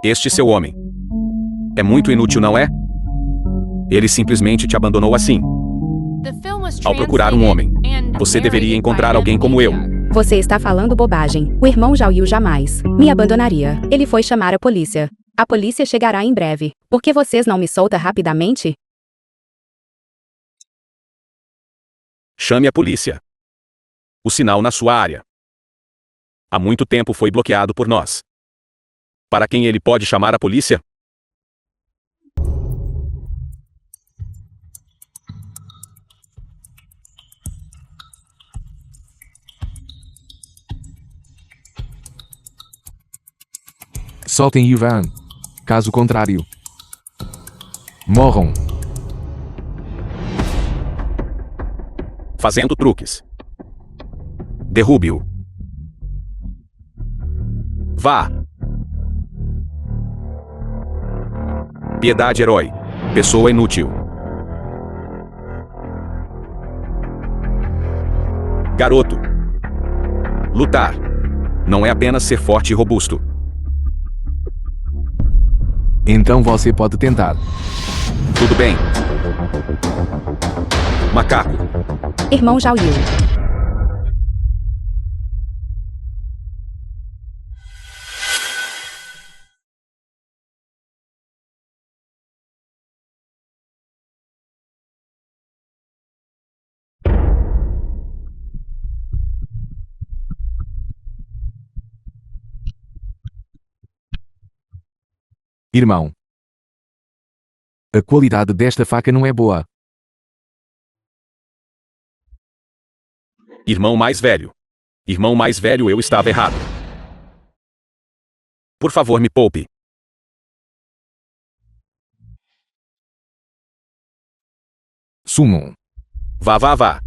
Este seu homem é muito inútil, não é? Ele simplesmente te abandonou assim. Ao procurar um homem, você deveria encontrar alguém como eu. Você está falando bobagem. O irmão Jaoyu jamais me abandonaria. Ele foi chamar a polícia. A polícia chegará em breve. Por que vocês não me soltam rapidamente? Chame a polícia. O sinal na sua área há muito tempo foi bloqueado por nós. Para quem ele pode chamar a polícia? Soltem Ivan. Caso contrário, morram. Fazendo truques. Derrube-o. Vá. Piedade, herói. Pessoa inútil. Garoto. Lutar não é apenas ser forte e robusto. Então você pode tentar. Tudo bem. Macaco. Irmão Jaoyu. Irmão. A qualidade desta faca não é boa. Irmão mais velho. Irmão mais velho, eu estava errado. Por favor, me poupe. Summon. Vá, vá, vá.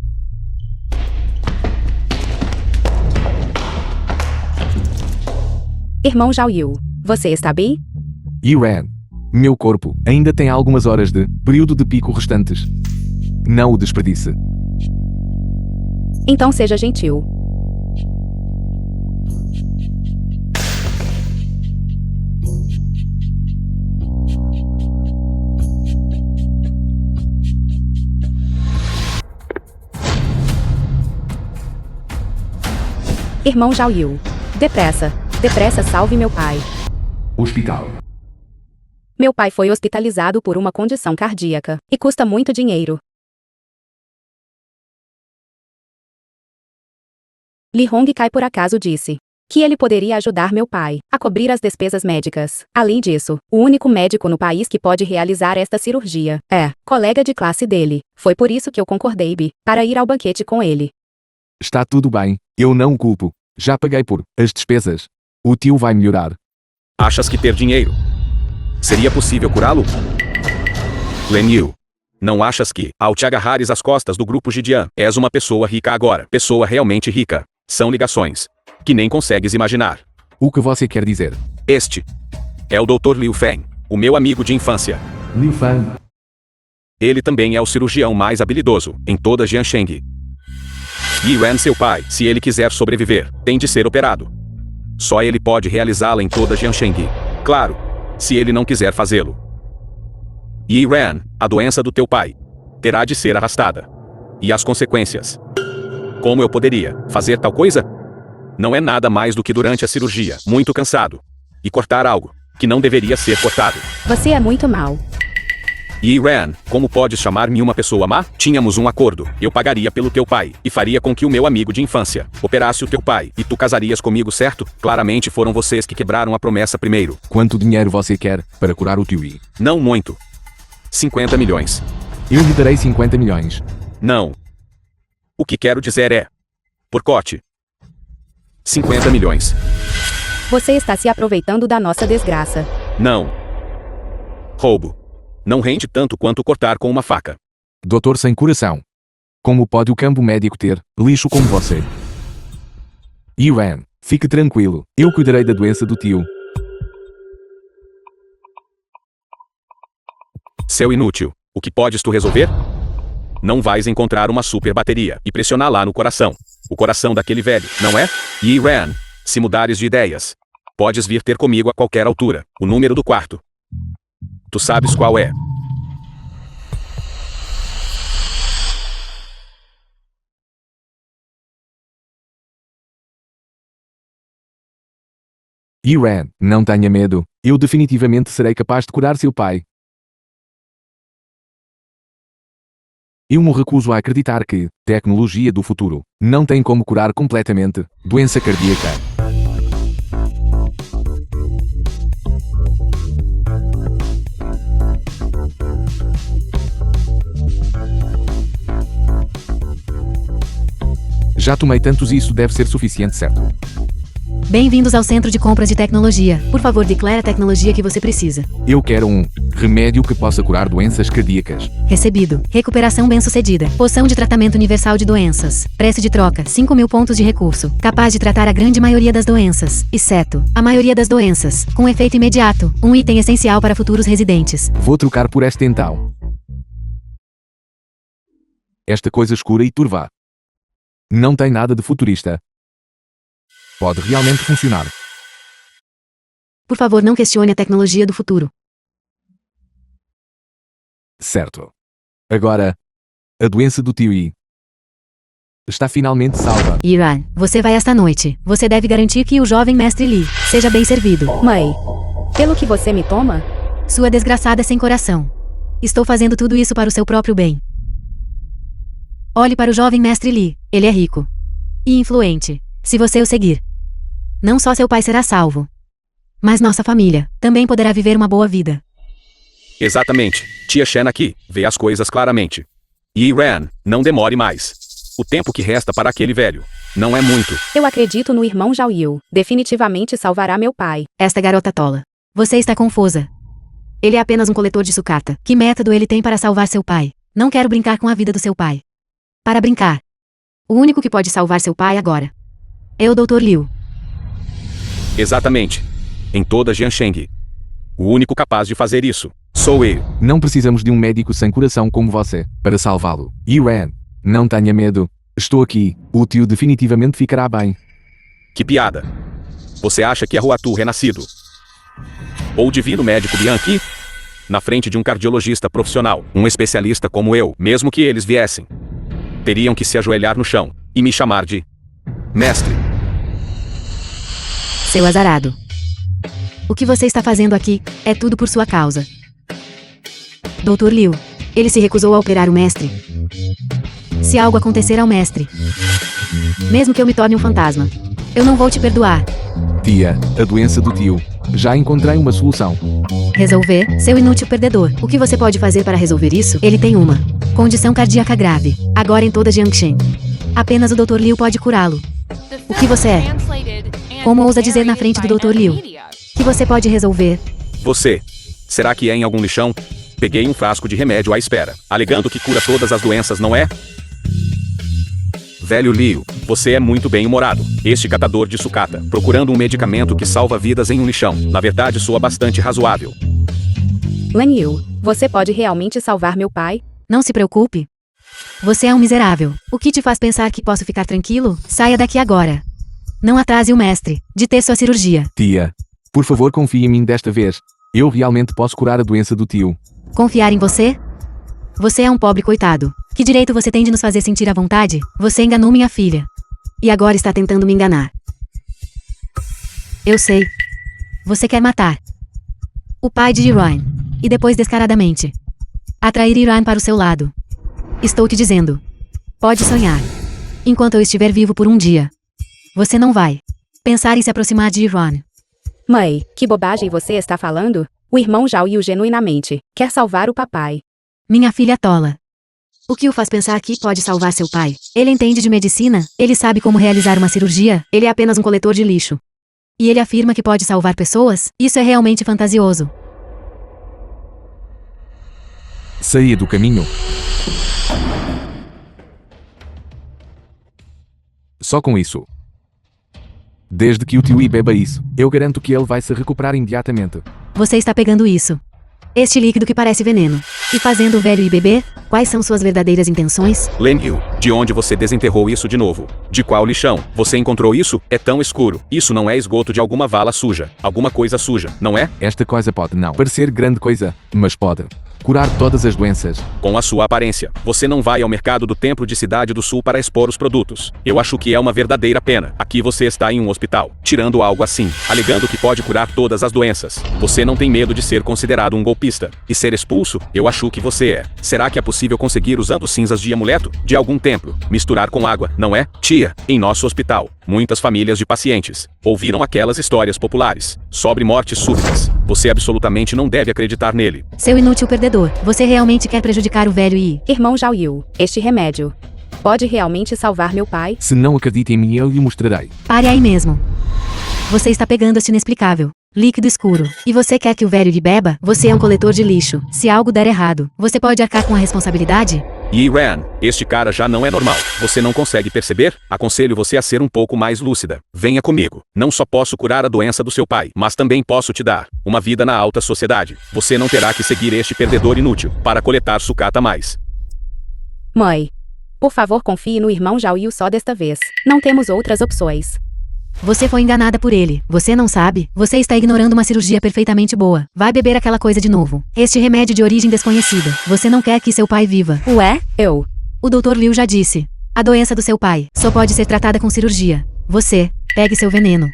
Irmão Jaoyu, você está bem? Iran. Meu corpo ainda tem algumas horas de período de pico restantes. Não o desperdice. Então seja gentil. Irmão Jaoyu, depressa, depressa, salve meu pai. Hospital. Meu pai foi hospitalizado por uma condição cardíaca e custa muito dinheiro. Li Hongkai por acaso disse que ele poderia ajudar meu pai a cobrir as despesas médicas. Além disso, o único médico no país que pode realizar esta cirurgia é colega de classe dele. Foi por isso que eu concordei para ir ao banquete com ele. Está tudo bem, eu não o culpo. Já paguei por as despesas. O tio vai melhorar. Achas que ter dinheiro seria possível curá-lo? Len Yu, não achas que, ao te agarrares às costas do grupo Gideon, és uma pessoa rica agora? Pessoa realmente rica. São ligações que nem consegues imaginar. O que você quer dizer? Este é o Dr. Liu Feng, o meu amigo de infância. Liu Feng. Ele também é o cirurgião mais habilidoso em toda Jiansheng. Yi Ren, seu pai, se ele quiser sobreviver, tem de ser operado. Só ele pode realizá-la em toda Jiansheng. Claro, se ele não quiser fazê-lo. Yi Ren, a doença do teu pai terá de ser arrastada. E as consequências? Como eu poderia fazer tal coisa? Não é nada mais do que durante a cirurgia, muito cansado, e cortar algo que não deveria ser cortado. Você é muito mau. Yi Ren, como podes chamar-me uma pessoa má? Tínhamos um acordo. Eu pagaria pelo teu pai e faria com que o meu amigo de infância operasse o teu pai e tu casarias comigo, certo? Claramente foram vocês que quebraram a promessa primeiro. Quanto dinheiro você quer para curar o tio Yi? Não muito. 50 milhões. Eu lhe darei 50 milhões. Não. O que quero dizer é... Porcote. 50 milhões. Você está se aproveitando da nossa desgraça. Não. Roubo. Não rende tanto quanto cortar com uma faca. Doutor sem coração. Como pode o campo médico ter lixo como você? Iran, fique tranquilo. Eu cuidarei da doença do tio. Seu inútil. O que podes tu resolver? Não vais encontrar uma super bateria e pressionar lá no coração. O coração daquele velho, não é? Yi Ren, se mudares de ideias, Podes vir ter comigo a qualquer altura. O número do quarto. Tu sabes qual é. Yuan, não tenha medo. Eu definitivamente serei capaz de curar seu pai. Eu me recuso a acreditar que tecnologia do futuro não tem como curar completamente doença cardíaca. Já tomei tantos e isso deve ser suficiente, certo? Bem-vindos ao Centro de Compras de Tecnologia. Por favor, declare a tecnologia que você precisa. Eu quero um remédio que possa curar doenças cardíacas. Recebido. Recuperação bem-sucedida. Poção de tratamento universal de doenças. Preço de troca, 5.000 pontos de recurso. Capaz de tratar a grande maioria das doenças, exceto a maioria das doenças. Com efeito imediato. Um item essencial para futuros residentes. Vou trocar por esta então. Esta coisa escura e turva. Não tem nada de futurista. Pode realmente funcionar. Por favor, não questione a tecnologia do futuro. Certo. Agora, a doença do tio I está finalmente salva. Iran, você vai esta noite. Você deve garantir que o jovem mestre Lee seja bem servido. Mãe, pelo que você me toma? Sua desgraçada sem coração. Estou fazendo tudo isso para o seu próprio bem. Olhe para o jovem mestre Lee. Ele é rico e influente. Se você o seguir, não só seu pai será salvo, mas nossa família também poderá viver uma boa vida. Exatamente. Tia Shen aqui, vê as coisas claramente. E Ran, não demore mais. O tempo que resta para aquele velho não é muito. Eu acredito no irmão Zhao Yu. Definitivamente salvará meu pai. Esta garota tola. Você está confusa. Ele é apenas um coletor de sucata. Que método ele tem para salvar seu pai? Não quero brincar com a vida do seu pai. Para brincar, o único que pode salvar seu pai agora é o Dr. Liu. Exatamente. Em toda Jiansheng. O único capaz de fazer isso sou eu. Não precisamos de um médico sem coração como você para salvá-lo. Yuan, não tenha medo. Estou aqui. O tio definitivamente ficará bem. Que piada. Você acha que é Huatu renascido? Ou o divino médico Bianchi? Na frente de um cardiologista profissional, um especialista como eu, mesmo que eles viessem, teriam que se ajoelhar no chão e me chamar de mestre. Seu azarado. O que você está fazendo aqui é tudo por sua causa. Dr. Liu, ele se recusou a operar o mestre. Se algo acontecer ao mestre, mesmo que eu me torne um fantasma, eu não vou te perdoar. Tia, a doença do tio. Já encontrei uma solução. Resolver, seu inútil perdedor. O que você pode fazer para resolver isso? Ele tem uma condição cardíaca grave, agora em toda Jiangxing. Apenas o Dr. Liu pode curá-lo. O que você é? Como ousa dizer na frente do Dr. Liu que você pode resolver? Você. Será que é em algum lixão? Peguei um frasco de remédio à espera, alegando que cura todas as doenças, não é? Velho Liu, você é muito bem-humorado. Este catador de sucata, procurando um medicamento que salva vidas em um lixão. Na verdade, soa bastante razoável. Lan Yu, você pode realmente salvar meu pai? Não se preocupe. Você é um miserável. O que te faz pensar que posso ficar tranquilo? Saia daqui agora. Não atrase o mestre de ter sua cirurgia. Tia, por favor confie em mim desta vez. Eu realmente posso curar a doença do tio. Confiar em você? Você é um pobre coitado. Que direito você tem de nos fazer sentir à vontade? Você enganou minha filha. E agora está tentando me enganar. Eu sei. Você quer matar o pai de Iran. E depois descaradamente atrair Iran para o seu lado. Estou te dizendo. Pode sonhar. Enquanto eu estiver vivo por um dia. Você não vai pensar em se aproximar de Iran. Mãe, que bobagem você está falando? O irmão Zhao Yu genuinamente quer salvar o papai. Minha filha tola. O que o faz pensar que pode salvar seu pai? Ele entende de medicina? Ele sabe como realizar uma cirurgia? Ele é apenas um coletor de lixo. E ele afirma que pode salvar pessoas? Isso é realmente fantasioso. Saia do caminho. Só com isso. Desde que o tio I beba isso, eu garanto que ele vai se recuperar imediatamente. Você está pegando isso este líquido que parece veneno. E fazendo o velho ir beber? Quais são suas verdadeiras intenções? Lenil, de onde você desenterrou isso de novo? De qual lixão? Você encontrou isso? É tão escuro. Isso não é esgoto de alguma vala suja. Alguma coisa suja, não é? Esta coisa pode não parecer grande coisa, mas pode curar todas as doenças. Com a sua aparência, você não vai ao mercado do Templo de Cidade do Sul para expor os produtos. Eu acho que é uma verdadeira pena. Aqui você está em um hospital, tirando algo assim, alegando que pode curar todas as doenças. Você não tem medo de ser considerado um golpista e ser expulso? Eu acho que você é. Será que é possível conseguir usando cinzas de amuleto de algum templo, misturar com água, não é? Tia, em nosso hospital, muitas famílias de pacientes ouviram aquelas histórias populares sobre mortes súbitas. Você absolutamente não deve acreditar nele. Seu inútil perdedor, você realmente quer prejudicar o velho e... Irmão Zhao Yu, este remédio pode realmente salvar meu pai? Se não acredita em mim, eu lhe mostrarei. Pare aí mesmo. Você está pegando este inexplicável líquido escuro. E você quer que o velho lhe beba? Você é um coletor de lixo. Se algo der errado, você pode arcar com a responsabilidade? E Ran, este cara já não é normal. Você não consegue perceber? Aconselho você a ser um pouco mais lúcida. Venha comigo. Não só posso curar a doença do seu pai, mas também posso te dar uma vida na alta sociedade. Você não terá que seguir este perdedor inútil para coletar sucata mais. Mãe, por favor confie no irmão Zhao Yu só desta vez. Não temos outras opções. Você foi enganada por ele. Você não sabe? Você está ignorando uma cirurgia perfeitamente boa. Vai beber aquela coisa de novo. Este remédio de origem desconhecida. Você não quer que seu pai viva. Ué? O Dr. Liu já disse. A doença do seu pai só pode ser tratada com cirurgia. Você, pegue seu veneno.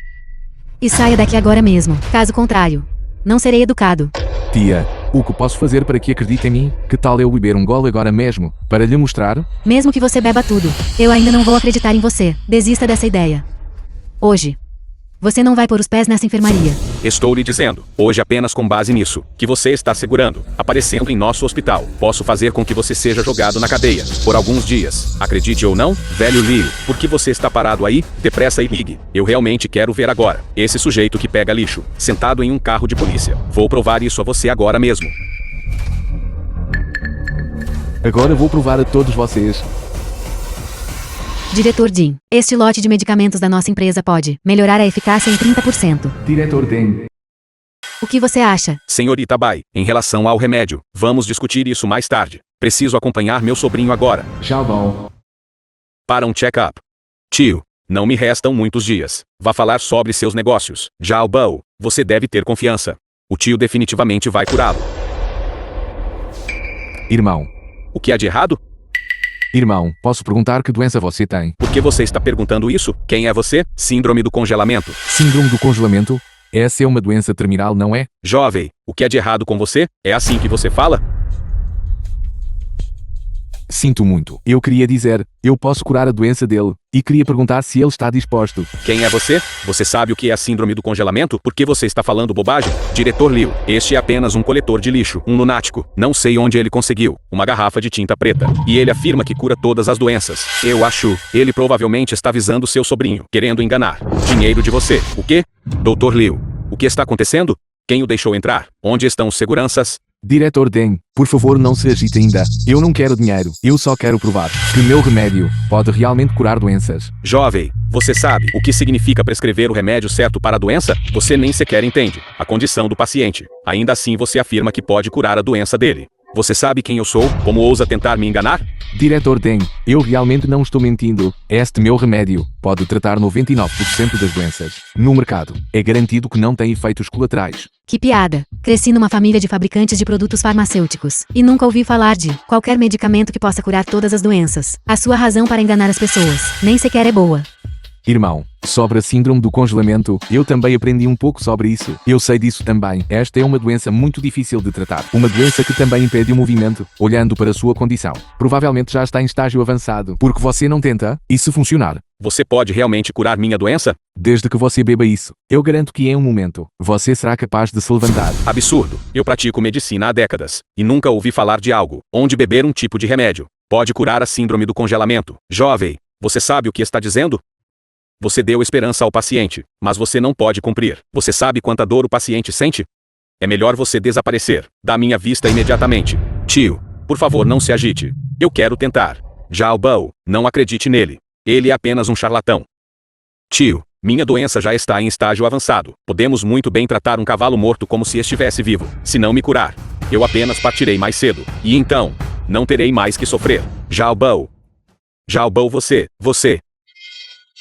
E saia daqui agora mesmo. Caso contrário, não serei educado. Tia, o que posso fazer para que acredite em mim? Que tal eu beber um gole agora mesmo, para lhe mostrar? Mesmo que você beba tudo, eu ainda não vou acreditar em você. Desista dessa ideia. Hoje, você não vai pôr os pés nessa enfermaria. Estou lhe dizendo, hoje apenas com base nisso, que você está segurando, aparecendo em nosso hospital. Posso fazer com que você seja jogado na cadeia, por alguns dias. Acredite ou não, velho Liu, por que você está parado aí? Depressa e ligue. Eu realmente quero ver agora. Esse sujeito que pega lixo, sentado em um carro de polícia. Vou provar isso a você agora mesmo. Agora vou provar a todos vocês. Diretor Jin, este lote de medicamentos da nossa empresa pode melhorar a eficácia em 30%. Diretor Den. O que você acha? Senhorita Bai, em relação ao remédio, vamos discutir isso mais tarde. Preciso acompanhar meu sobrinho agora. Xiaobao. Para um check-up. Tio, não me restam muitos dias. Vá falar sobre seus negócios. Xiaobao, você deve ter confiança. O tio definitivamente vai curá-lo. Irmão. O que há de errado? Irmão, posso perguntar que doença você tem? Por que você está perguntando isso? Quem é você? Síndrome do congelamento. Síndrome do congelamento? Essa é uma doença terminal, não é? Jovem, o que há de errado com você? É assim que você fala? Sinto muito. Eu queria dizer, eu posso curar a doença dele. E queria perguntar se ele está disposto. Quem é você? Você sabe o que é a síndrome do congelamento? Por que você está falando bobagem? Diretor Liu, este é apenas um coletor de lixo, um lunático. Não sei onde ele conseguiu uma garrafa de tinta preta. E ele afirma que cura todas as doenças. Eu acho, ele provavelmente está visando seu sobrinho, querendo enganar. Dinheiro de você. O quê? Dr. Liu, o que está acontecendo? Quem o deixou entrar? Onde estão os seguranças? Diretor Den, por favor não se agite ainda. Eu não quero dinheiro, eu só quero provar que meu remédio pode realmente curar doenças. Jovem, você sabe o que significa prescrever o remédio certo para a doença? Você nem sequer entende a condição do paciente. Ainda assim você afirma que pode curar a doença dele. Você sabe quem eu sou? Como ousa tentar me enganar? Diretor Den, eu realmente não estou mentindo. Este meu remédio pode tratar 99% das doenças no mercado. É garantido que não tem efeitos colaterais. Que piada. Cresci numa família de fabricantes de produtos farmacêuticos. E nunca ouvi falar de qualquer medicamento que possa curar todas as doenças. A sua razão para enganar as pessoas nem sequer é boa. Irmão, sobre a síndrome do congelamento, eu também aprendi um pouco sobre isso. Eu sei disso também. Esta é uma doença muito difícil de tratar. Uma doença que também impede o movimento, olhando para a sua condição. Provavelmente já está em estágio avançado. Porque você não tenta? E se funcionar? Você pode realmente curar minha doença? Desde que você beba isso, eu garanto que em um momento, você será capaz de se levantar. Absurdo. Eu pratico medicina há décadas. E nunca ouvi falar de algo onde beber um tipo de remédio pode curar a síndrome do congelamento. Jovem, você sabe o que está dizendo? Você deu esperança ao paciente, mas você não pode cumprir. Você sabe quanta dor o paciente sente? É melhor você desaparecer da minha vista imediatamente. Tio, por favor não se agite. Eu quero tentar. Xiaobao, não acredite nele. Ele é apenas um charlatão. Tio, minha doença já está em estágio avançado. Podemos muito bem tratar um cavalo morto como se estivesse vivo, se não me curar. Eu apenas partirei mais cedo. E então, não terei mais que sofrer. Jalbao. Jalbao, você.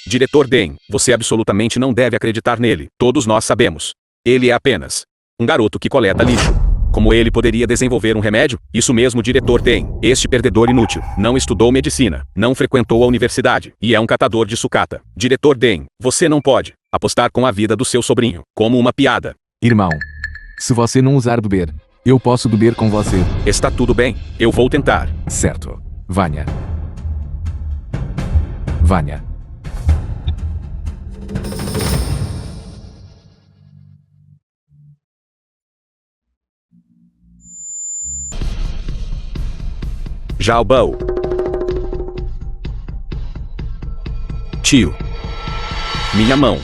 Diretor Den, você absolutamente não deve acreditar nele. Todos nós sabemos. Ele é apenas um garoto que coleta lixo. Como ele poderia desenvolver um remédio? Isso mesmo, diretor Den. Este perdedor inútil não estudou medicina, não frequentou a universidade e é um catador de sucata. Diretor Den, você não pode apostar com a vida do seu sobrinho, como uma piada. Irmão, se você não usar beber, eu posso beber com você. Está tudo bem, eu vou tentar. Certo. Venha. Venha. Jalbao. Tio. Minha mão.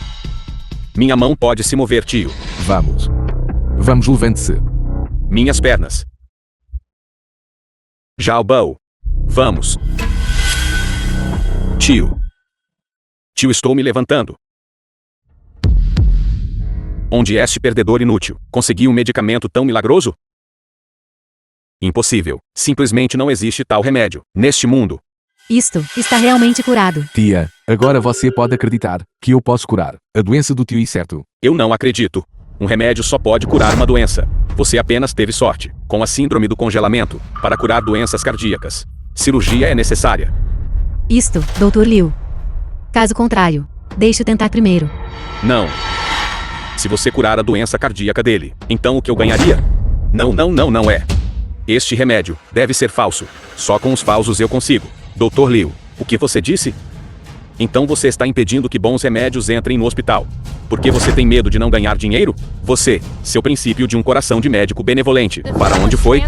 Minha mão pode se mover, tio. Vamos. Vamos, levante-se. Minhas pernas. Jalbao. Vamos. Tio. Tio, estou me levantando. Onde este perdedor inútil conseguiu um medicamento tão milagroso? Impossível. Simplesmente não existe tal remédio neste mundo. Isto está realmente curado. Tia, agora você pode acreditar que eu posso curar a doença do tio, e certo? Eu não acredito. Um remédio só pode curar uma doença. Você apenas teve sorte com a síndrome do congelamento para curar doenças cardíacas. Cirurgia é necessária. Isto, Dr. Liu. Caso contrário, deixe-o tentar primeiro. Não. Se você curar a doença cardíaca dele, então o que eu ganharia? Não é. Este remédio deve ser falso. Só com os falsos eu consigo. Dr. Liu, o que você disse? Então você está impedindo que bons remédios entrem no hospital. Porque você tem medo de não ganhar dinheiro? Você, seu princípio de um coração de médico benevolente. Para onde foi?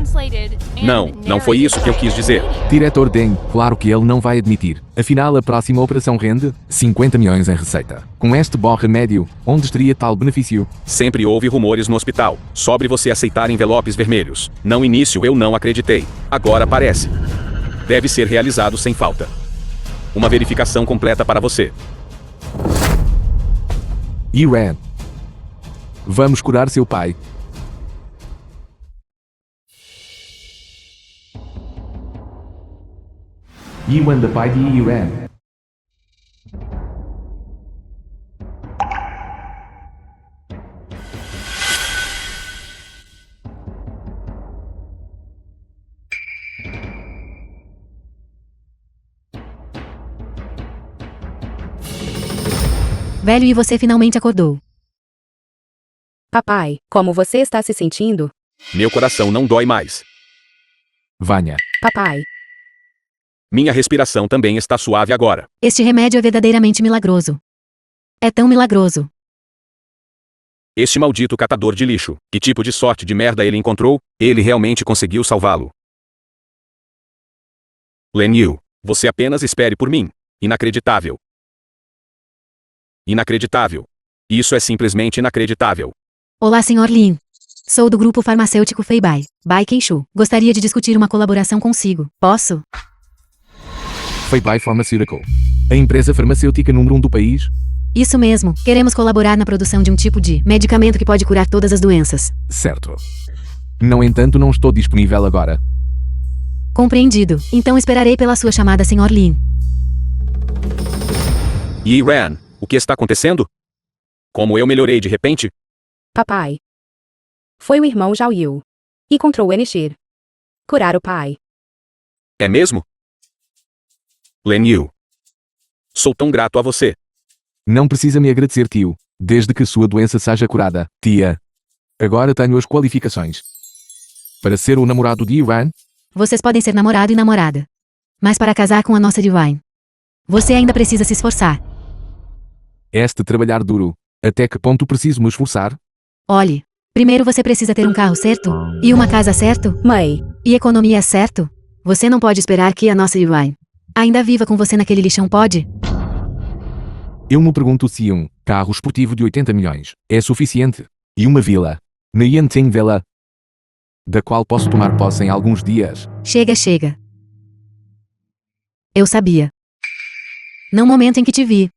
Não foi isso que eu quis dizer. Diretor Den, claro que ele não vai admitir. Afinal, a próxima operação rende 50 milhões em receita. Com este bom remédio, onde estaria tal benefício? Sempre houve rumores no hospital sobre você aceitar envelopes vermelhos. No início eu não acreditei. Agora parece. Deve ser realizado sem falta. Uma verificação completa para você. Yuan. Vamos curar seu pai. Yuan, da pai de Yuan. Velho, e você finalmente acordou. Papai, como você está se sentindo? Meu coração não dói mais. Venha. Papai, Minha respiração também está suave agora. Este remédio é verdadeiramente milagroso. É tão milagroso. Este maldito catador de lixo, que tipo de sorte de merda ele encontrou? Ele realmente conseguiu salvá-lo. Len Yu, você apenas espere por mim. Inacreditável. Inacreditável. Isso é simplesmente inacreditável. Olá, Sr. Lin. Sou do grupo farmacêutico Feibai, Bai Kenshu. Gostaria de discutir uma colaboração consigo. Posso? Feibai Pharmaceutical. A empresa farmacêutica número 1 do país? Isso mesmo. Queremos colaborar na produção de um tipo de medicamento que pode curar todas as doenças. Certo. No entanto, não estou disponível agora. Compreendido. Então esperarei pela sua chamada, Sr. Lin. Yi Ran, o que está acontecendo? Como eu melhorei de repente? papai. Foi o irmão Zhao Yu. Encontrou o Enishir. Curar o pai. É mesmo? Len Yu. Sou tão grato a você. Não precisa me agradecer, tio. Desde que sua doença seja curada, tia. Agora tenho as qualificações para ser o namorado de Yuan. Vocês podem ser namorado e namorada. Mas para casar com a nossa Divine, você ainda precisa se esforçar. Este trabalhar duro. Até que ponto preciso me esforçar? Olhe, primeiro você precisa ter um carro certo, e uma casa certo, Mãe, e economia certo. Você não pode esperar que a nossa Divine ainda viva com você naquele lixão, pode? Eu me pergunto se um carro esportivo de 80 milhões é suficiente. E uma vila, na Yanting Villa, da qual posso tomar posse em alguns dias. Chega, chega. Eu sabia. No momento em que te vi,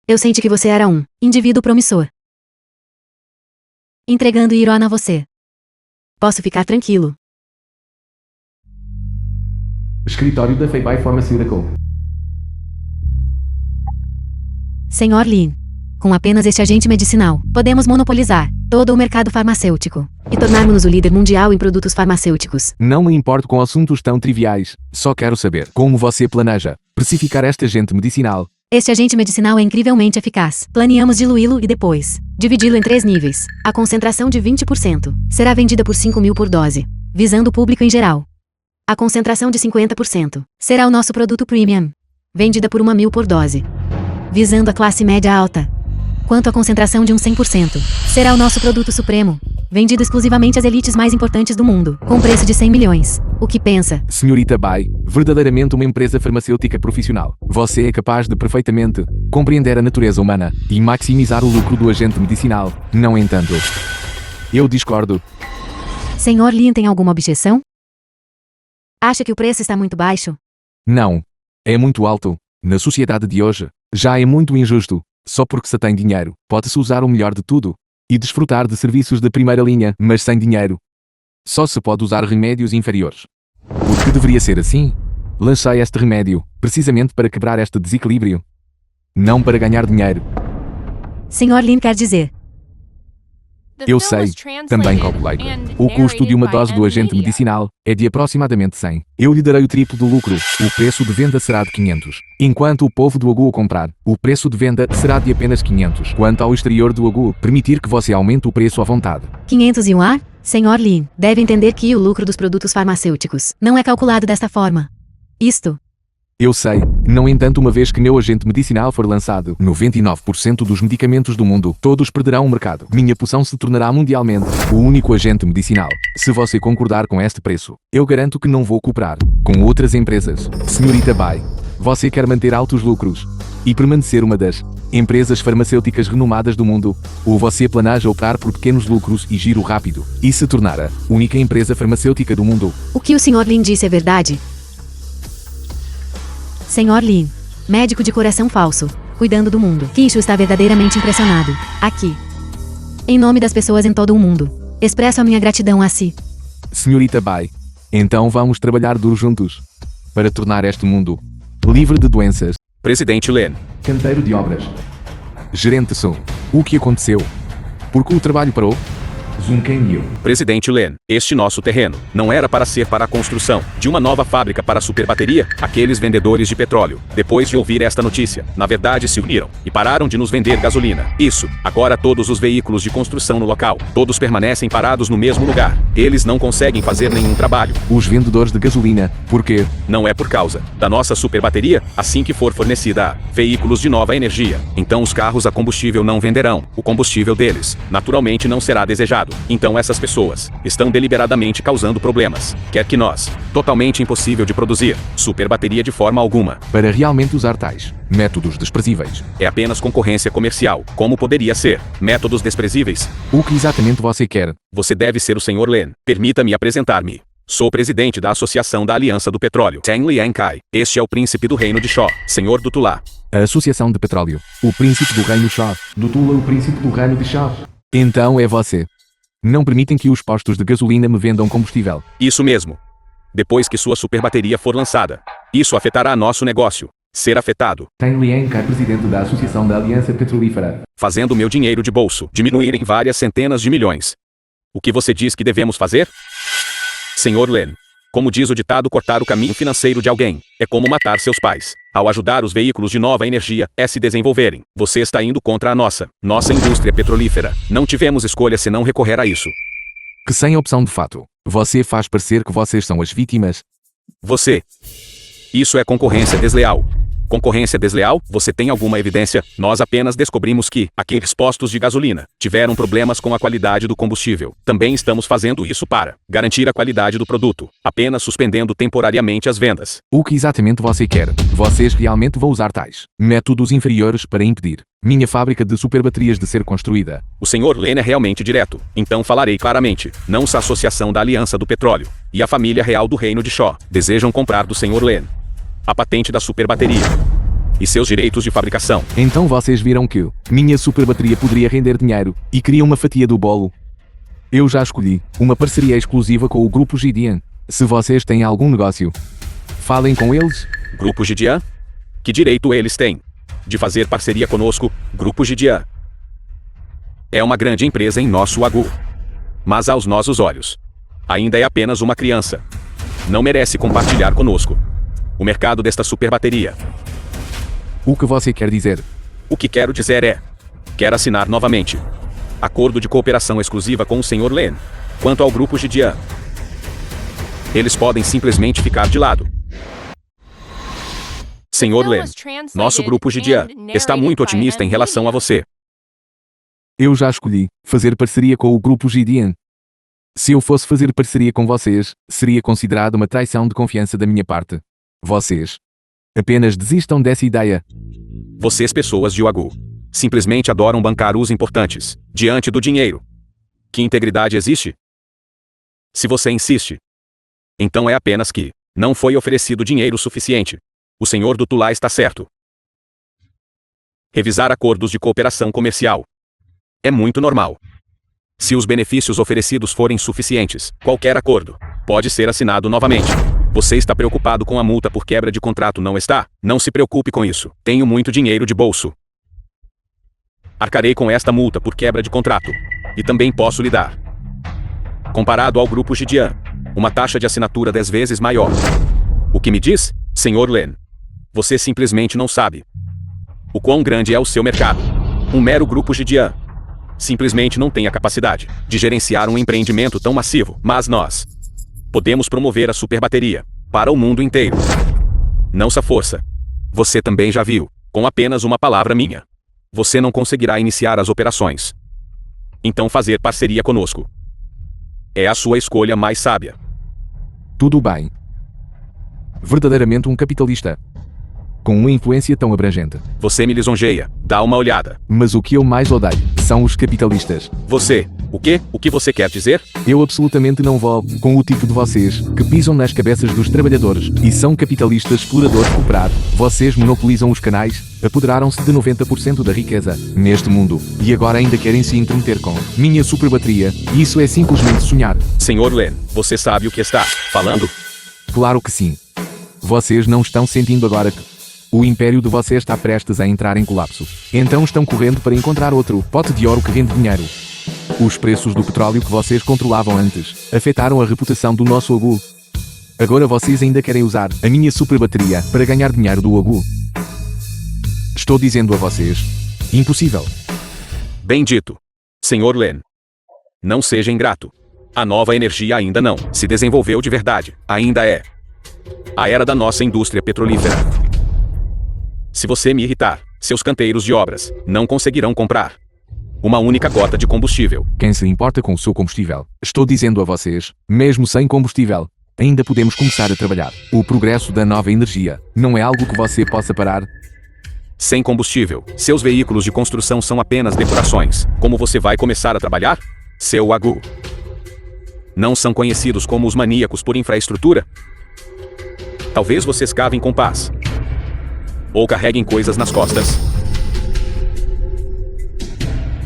eu senti que você era um indivíduo promissor. Entregando Irona a você. Posso ficar tranquilo. Escritório da Feibai Pharmaceutical. Senhor Lin. Com apenas este agente medicinal, podemos monopolizar todo o mercado farmacêutico e tornarmos-nos o líder mundial em produtos farmacêuticos. Não me importo com assuntos tão triviais. Só quero saber como você planeja precificar este agente medicinal. Este agente medicinal é incrivelmente eficaz. Planeamos diluí-lo e depois dividi-lo em 3 níveis. A concentração de 20% será vendida por 5.000 por dose, visando o público em geral. A concentração de 50% será o nosso produto premium, vendida por 1.000 por dose, visando a classe média alta. Quanto à concentração de 100%, será o nosso produto supremo, vendido exclusivamente às elites mais importantes do mundo, com preço de 100 milhões. O que pensa? Senhorita Bai, verdadeiramente uma empresa farmacêutica profissional. Você é capaz de perfeitamente compreender a natureza humana e maximizar o lucro do agente medicinal. No entanto, eu discordo. Senhor Lin tem alguma objeção? Acha que o preço está muito baixo? Não. É muito alto. Na sociedade de hoje, já é muito injusto. Só porque se tem dinheiro, pode-se usar o melhor de tudo e desfrutar de serviços de primeira linha, mas sem dinheiro. Só se pode usar remédios inferiores. Por que deveria ser assim? Lancei este remédio, precisamente para quebrar este desequilíbrio. Não para ganhar dinheiro. Senhor Lin quer dizer. Eu sei, também calculei. O custo de uma dose do agente medicinal é de aproximadamente 100. Eu lhe darei o triplo do lucro. O preço de venda será de 500. Enquanto o povo do Agu o comprar, o preço de venda será de apenas 500. Quanto ao exterior do Agu, permitir que você aumente o preço à vontade. 500 yuan? Senhor Lin, deve entender que o lucro dos produtos farmacêuticos não é calculado desta forma. Isto. Eu sei. No entanto, uma vez que meu agente medicinal for lançado, 99% dos medicamentos do mundo, todos perderão o mercado. Minha poção se tornará mundialmente o único agente medicinal. Se você concordar com este preço, eu garanto que não vou cooperar com outras empresas. Senhorita Bai, você quer manter altos lucros e permanecer uma das empresas farmacêuticas renomadas do mundo, ou você planeja optar por pequenos lucros e giro rápido e se tornar a única empresa farmacêutica do mundo? O que o Sr. Lin disse é verdade? Senhor Lin, médico de coração falso, cuidando do mundo. Kishu está verdadeiramente impressionado. Aqui. Em nome das pessoas em todo o mundo, expresso a minha gratidão a si. Senhorita Bai, então vamos trabalhar duro juntos para tornar este mundo livre de doenças. Presidente Len. Canteiro de obras. Gerente Sun. O que aconteceu? Por que o trabalho parou? Zunkenyu. Presidente Len, este nosso terreno não era para ser para a construção de uma nova fábrica para superbateria. Aqueles vendedores de petróleo, depois de ouvir esta notícia, na verdade se uniram e pararam de nos vender gasolina. Isso, agora todos os veículos de construção no local, todos permanecem parados no mesmo lugar. Eles não conseguem fazer nenhum trabalho. Os vendedores de gasolina, por quê? Não é por causa da nossa superbateria, assim que for fornecida a veículos de nova energia. Então os carros a combustível não venderão. O combustível deles, naturalmente, não será desejado. Então essas pessoas estão deliberadamente causando problemas. Quer que nós, totalmente impossível de produzir superbateria de forma alguma. Para realmente usar tais métodos desprezíveis. É apenas concorrência comercial. Como poderia ser métodos desprezíveis? O que exatamente você quer? Você deve ser o Sr. Len. Permita-me apresentar-me. Sou presidente da Associação da Aliança do Petróleo, Teng Liankai. Este é o príncipe do reino de Shaw, senhor do Tula. A Associação de Petróleo. O príncipe do reino Shaw. Do Tula, o príncipe do reino de Shaw. Então é você. Não permitem que os postos de gasolina me vendam combustível. Isso mesmo. Depois que sua superbateria for lançada, isso afetará nosso negócio. Ser afetado. Teng Liankai, presidente da Associação da Aliança Petrolífera. Fazendo meu dinheiro de bolso diminuir em várias centenas de milhões. O que você diz que devemos fazer? Senhor Len, como diz o ditado, cortar o caminho financeiro de alguém é como matar seus pais. Ao ajudar os veículos de nova energia a se desenvolverem, você está indo contra a nossa indústria petrolífera. Não tivemos escolha senão recorrer a isso. Que sem opção de fato, você faz parecer que vocês são as vítimas. Você. Isso é concorrência desleal. Concorrência desleal? Você tem alguma evidência? Nós apenas descobrimos que aqueles postos de gasolina tiveram problemas com a qualidade do combustível. Também estamos fazendo isso para garantir a qualidade do produto, apenas suspendendo temporariamente as vendas. O que exatamente você quer? Vocês realmente vão usar tais métodos inferiores para impedir minha fábrica de superbaterias de ser construída? O Sr. Len é realmente direto, então falarei claramente. Não a Associação da Aliança do Petróleo e a família real do reino de Shaw desejam comprar do Sr. Len a patente da superbateria e seus direitos de fabricação. Então vocês viram que minha superbateria poderia render dinheiro e queriam uma fatia do bolo. Eu já escolhi uma parceria exclusiva com o grupo Gideon. Se vocês têm algum negócio, Falem com eles. Grupo Gideon? Que direito eles têm de fazer parceria conosco, Grupo Gideon? É uma grande empresa em nosso Agu. Mas aos nossos olhos, ainda é apenas uma criança. Não merece compartilhar conosco o mercado desta super bateria. O que você quer dizer? O que quero dizer é: quero assinar novamente acordo de cooperação exclusiva com o Sr. Len. Quanto ao Grupo Gideon, eles podem simplesmente ficar de lado. Sr. Len, nosso Grupo Gideon está muito otimista em relação a você. Eu já escolhi fazer parceria com o Grupo Gideon. Se eu fosse fazer parceria com vocês, seria considerado uma traição de confiança da minha parte. Vocês apenas desistam dessa ideia. Vocês, pessoas de Uagu, simplesmente adoram bancar os importantes diante do dinheiro. Que integridade existe? Se você insiste, então é apenas que não foi oferecido dinheiro suficiente. O senhor do Tulá está certo. Revisar acordos de cooperação comercial é muito normal. Se os benefícios oferecidos forem suficientes, qualquer acordo pode ser assinado novamente. Você está preocupado com a multa por quebra de contrato, não está? Não se preocupe com isso. Tenho muito dinheiro de bolso. Arcarei com esta multa por quebra de contrato. E também posso lhe dar, comparado ao Grupo Gideon, uma taxa de assinatura 10 vezes maior. O que me diz, Sr. Len? Você simplesmente não sabe o quão grande é o seu mercado. Um mero Grupo Gideon simplesmente não tem a capacidade de gerenciar um empreendimento tão massivo. Mas nós podemos promover a super bateria para o mundo inteiro. Nossa força. Você também já viu, com apenas uma palavra minha, você não conseguirá iniciar as operações. Então fazer parceria conosco é a sua escolha mais sábia. Tudo bem. Verdadeiramente um capitalista. Com uma influência tão abrangente. Você me lisonjeia. Dá uma olhada. Mas o que eu mais odeio são os capitalistas. Você, o quê? O que você quer dizer? Eu absolutamente não vou com o tipo de vocês que pisam nas cabeças dos trabalhadores e são capitalistas exploradores cooperados. Vocês monopolizam os canais, apoderaram-se de 90% da riqueza neste mundo e agora ainda querem se intrometer com minha super bateria. Isso é simplesmente sonhar. Sr. Len, você sabe o que está falando? Claro que sim. Vocês não estão sentindo agora que o império de vocês está prestes a entrar em colapso. Então estão correndo para encontrar outro pote de ouro que rende dinheiro. Os preços do petróleo que vocês controlavam antes afetaram a reputação do nosso Agu. Agora vocês ainda querem usar a minha super bateria para ganhar dinheiro do Agu. Estou dizendo a vocês, impossível. Bem dito, Sr. Len. Não seja ingrato. A nova energia ainda não se desenvolveu de verdade. Ainda é a era da nossa indústria petrolífera. Se você me irritar, seus canteiros de obras não conseguirão comprar uma única gota de combustível. Quem se importa com o seu combustível? Estou dizendo a vocês, mesmo sem combustível, ainda podemos começar a trabalhar. O progresso da nova energia não é algo que você possa parar. Sem combustível, seus veículos de construção são apenas decorações. Como você vai começar a trabalhar? Seu Agu. Não são conhecidos como os maníacos por infraestrutura? Talvez vocês cavem com paz. Ou carreguem coisas nas costas.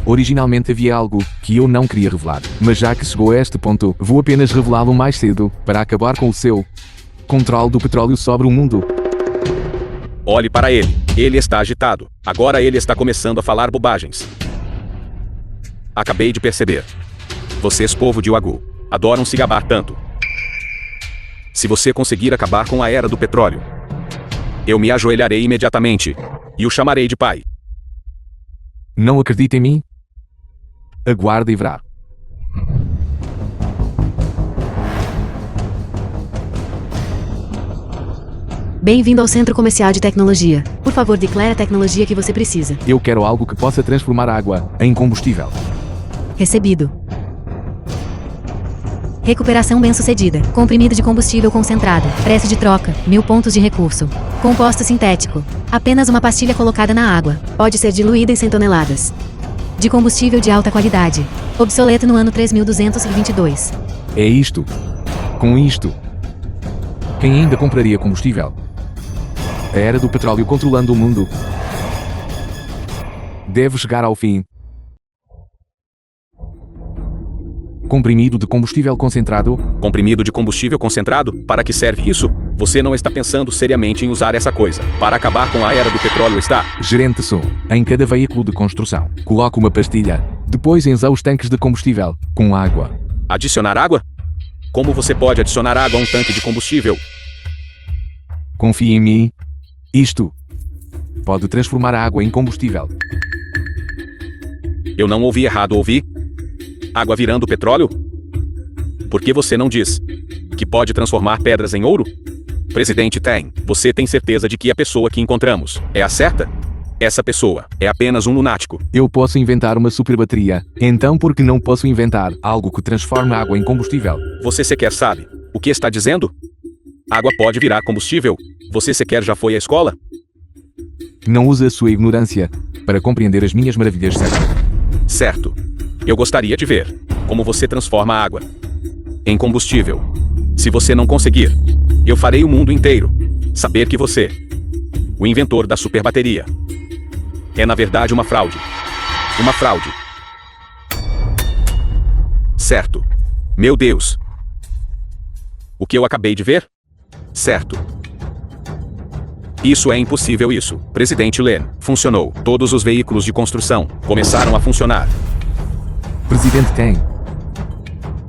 Originalmente havia algo que eu não queria revelar, mas já que chegou a este ponto, vou apenas revelá-lo mais cedo, para acabar com o seu controle do petróleo sobre o mundo. Olhe para ele. Ele está agitado. Agora ele está começando a falar bobagens. Acabei de perceber. Vocês, povo de Uagu, adoram se gabar tanto. Se você conseguir acabar com a era do petróleo, eu me ajoelharei imediatamente e o chamarei de pai. Não acredita em mim? Aguarde e verá. Bem-vindo ao Centro Comercial de Tecnologia. Por favor, declare a tecnologia que você precisa. Eu quero algo que possa transformar água em combustível. Recebido. Recuperação bem-sucedida. Comprimido de combustível concentrado. Preço de troca. 1000 pontos de recurso. Composto sintético. Apenas uma pastilha colocada na água. Pode ser diluída em 100 toneladas. De combustível de alta qualidade. Obsoleto no ano 3222. É isto. Com isto, quem ainda compraria combustível? A era do petróleo controlando o mundo deve chegar ao fim. Comprimido de combustível concentrado? Comprimido de combustível concentrado? Para que serve isso? Você não está pensando seriamente em usar essa coisa para acabar com a era do petróleo, está? Gerente Sou. Em cada veículo de construção, coloco uma pastilha. Depois enza os tanques de combustível com água. Adicionar água? Como você pode adicionar água a um tanque de combustível? Confie em mim. Isto pode transformar a água em combustível. Eu não ouvi errado, ouvi? Água virando petróleo? Por que você não diz que pode transformar pedras em ouro? Presidente Tem, você tem certeza de que a pessoa que encontramos é a certa? Essa pessoa é apenas um lunático. Eu posso inventar uma super bateria. Então por que não posso inventar algo que transforma a água em combustível? Você sequer sabe o que está dizendo? Água pode virar combustível? Você sequer já foi à escola? Não use a sua ignorância para compreender as minhas maravilhas, certo? Certo. Eu gostaria de ver como você transforma a água em combustível. Se você não conseguir, eu farei o mundo inteiro saber que você, o inventor da super bateria, é na verdade uma fraude. Uma fraude. Certo. Meu Deus. O que eu acabei de ver? Certo. Isso é impossível isso. Presidente Len, funcionou. Todos os veículos de construção começaram a funcionar. Presidente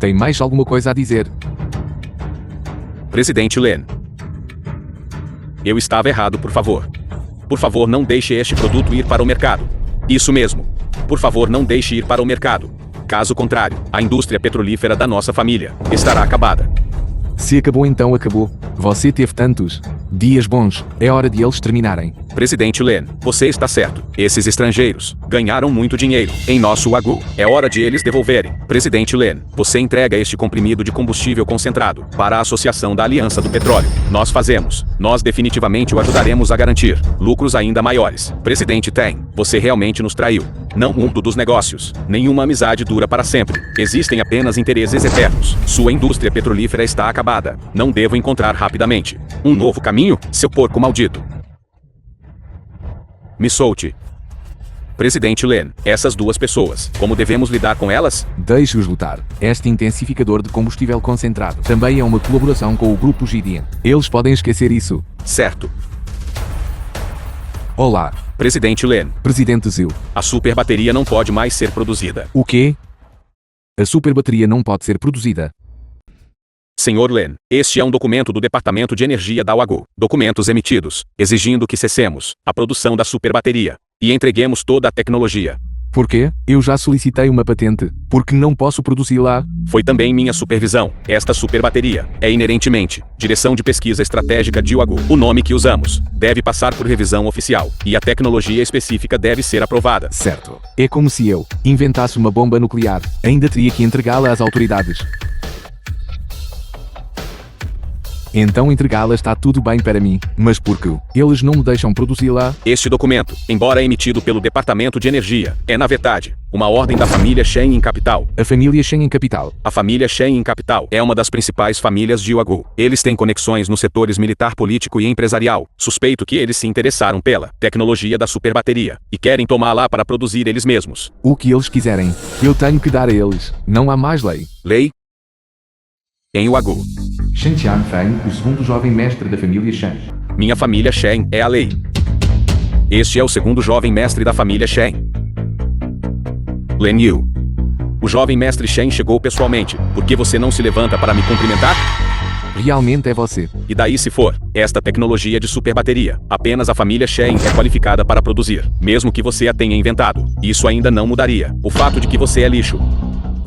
tem mais alguma coisa a dizer? Presidente Len. Eu estava errado, por favor. Por favor, não deixe este produto ir para o mercado. Isso mesmo. Por favor, não deixe ir para o mercado. Caso contrário, a indústria petrolífera da nossa família estará acabada. Se acabou, então acabou. Você teve tantos dias bons. É hora de eles terminarem. Presidente Len, você está certo. Esses estrangeiros ganharam muito dinheiro em nosso Wagyu. É hora de eles devolverem. Presidente Len, você entrega este comprimido de combustível concentrado para a Associação da Aliança do Petróleo. Nós fazemos. Nós definitivamente o ajudaremos a garantir lucros ainda maiores. Presidente Tem, você realmente nos traiu. Não o mundo dos negócios. Nenhuma amizade dura para sempre. Existem apenas interesses eternos. Sua indústria petrolífera está acabada. Não devo encontrar rapidamente um novo caminho, seu porco maldito. Me solte. Presidente Len, essas duas pessoas, como devemos lidar com elas? Deixe-os lutar. Este intensificador de combustível concentrado também é uma colaboração com o Grupo Gideon. Eles podem esquecer isso. Certo. Olá. Presidente Len. Presidente Zil. A super bateria não pode mais ser produzida. O quê? A super bateria não pode ser produzida. Senhor Len, este é um documento do Departamento de Energia da Wagyu. Documentos emitidos, exigindo que cessemos a produção da super bateria e entreguemos toda a tecnologia. Por quê? Eu já solicitei uma patente. Porque não posso produzi-la? Foi também minha supervisão. Esta super bateria é inerentemente Direção de Pesquisa Estratégica de Wagyu. O nome que usamos deve passar por revisão oficial e a tecnologia específica deve ser aprovada. Certo. É como se eu inventasse uma bomba nuclear. Ainda teria que entregá-la às autoridades. Então entregá-la está tudo bem para mim, mas por que eles não me deixam produzi-la? Este documento, embora emitido pelo Departamento de Energia, é na verdade uma ordem da família Shen em capital. A família Shen em capital. A família Shen em capital é uma das principais famílias de Wagyu. Eles têm conexões nos setores militar, político e empresarial. Suspeito que eles se interessaram pela tecnologia da super bateria e querem tomá-la para produzir eles mesmos. O que eles quiserem, eu tenho que dar a eles. Não há mais lei. Lei? Em Wagyu. Shen Tianfeng, o segundo jovem mestre da família Shen. Minha família Shen é a lei. Este é o segundo jovem mestre da família Shen. Len Yu. O jovem mestre Shen chegou pessoalmente. Por que você não se levanta para me cumprimentar? Realmente é você. E daí se for, esta tecnologia de super bateria, apenas a família Shen é qualificada para produzir, mesmo que você a tenha inventado. Isso ainda não mudaria o fato de que você é lixo.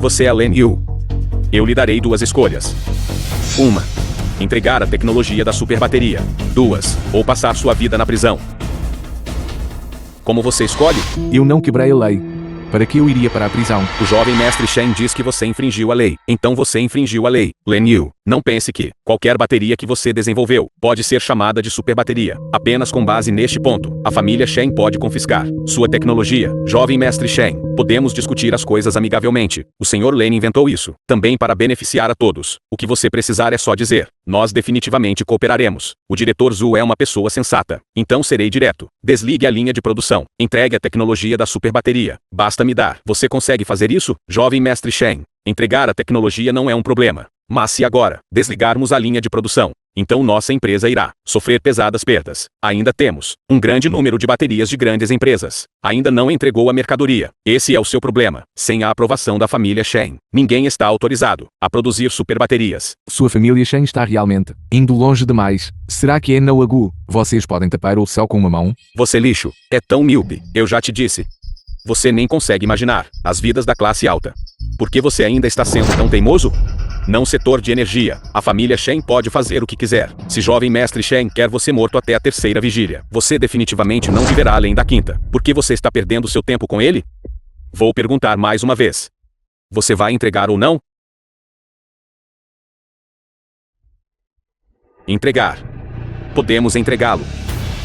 Você é Len Yu. Eu lhe darei duas escolhas. 1. Entregar a tecnologia da super bateria. 2. Ou passar sua vida na prisão. Como você escolhe? Eu não quebrei a lei. Para que eu iria para a prisão? O jovem mestre Shen diz que você infringiu a lei. Então você infringiu a lei. Len Yu, não pense que qualquer bateria que você desenvolveu pode ser chamada de super bateria. Apenas com base neste ponto, a família Shen pode confiscar sua tecnologia. Jovem mestre Shen, podemos discutir as coisas amigavelmente. O Sr. Len inventou isso, também para beneficiar a todos. O que você precisar é só dizer. Nós definitivamente cooperaremos. O diretor Zhu é uma pessoa sensata. Então serei direto. Desligue a linha de produção. Entregue a tecnologia da super bateria. Basta me dar. Você consegue fazer isso, jovem mestre Shen? Entregar a tecnologia não é um problema. Mas se agora desligarmos a linha de produção, então nossa empresa irá sofrer pesadas perdas. Ainda temos um grande número de baterias de grandes empresas. Ainda não entregou a mercadoria. Esse é o seu problema. Sem a aprovação da família Shen, ninguém está autorizado a produzir superbaterias. Sua família Shen está realmente indo longe demais. Será que é no Agu? Vocês podem tapar o céu com uma mão? Você lixo, é tão míope, eu já te disse. Você nem consegue imaginar as vidas da classe alta. Por que você ainda está sendo tão teimoso? Não setor de energia. A família Shen pode fazer o que quiser. Se jovem mestre Shen quer você morto até a terceira vigília, você definitivamente não viverá além da quinta. Por que você está perdendo seu tempo com ele? Vou perguntar mais uma vez. Você vai entregar ou não? Entregar. Podemos entregá-lo.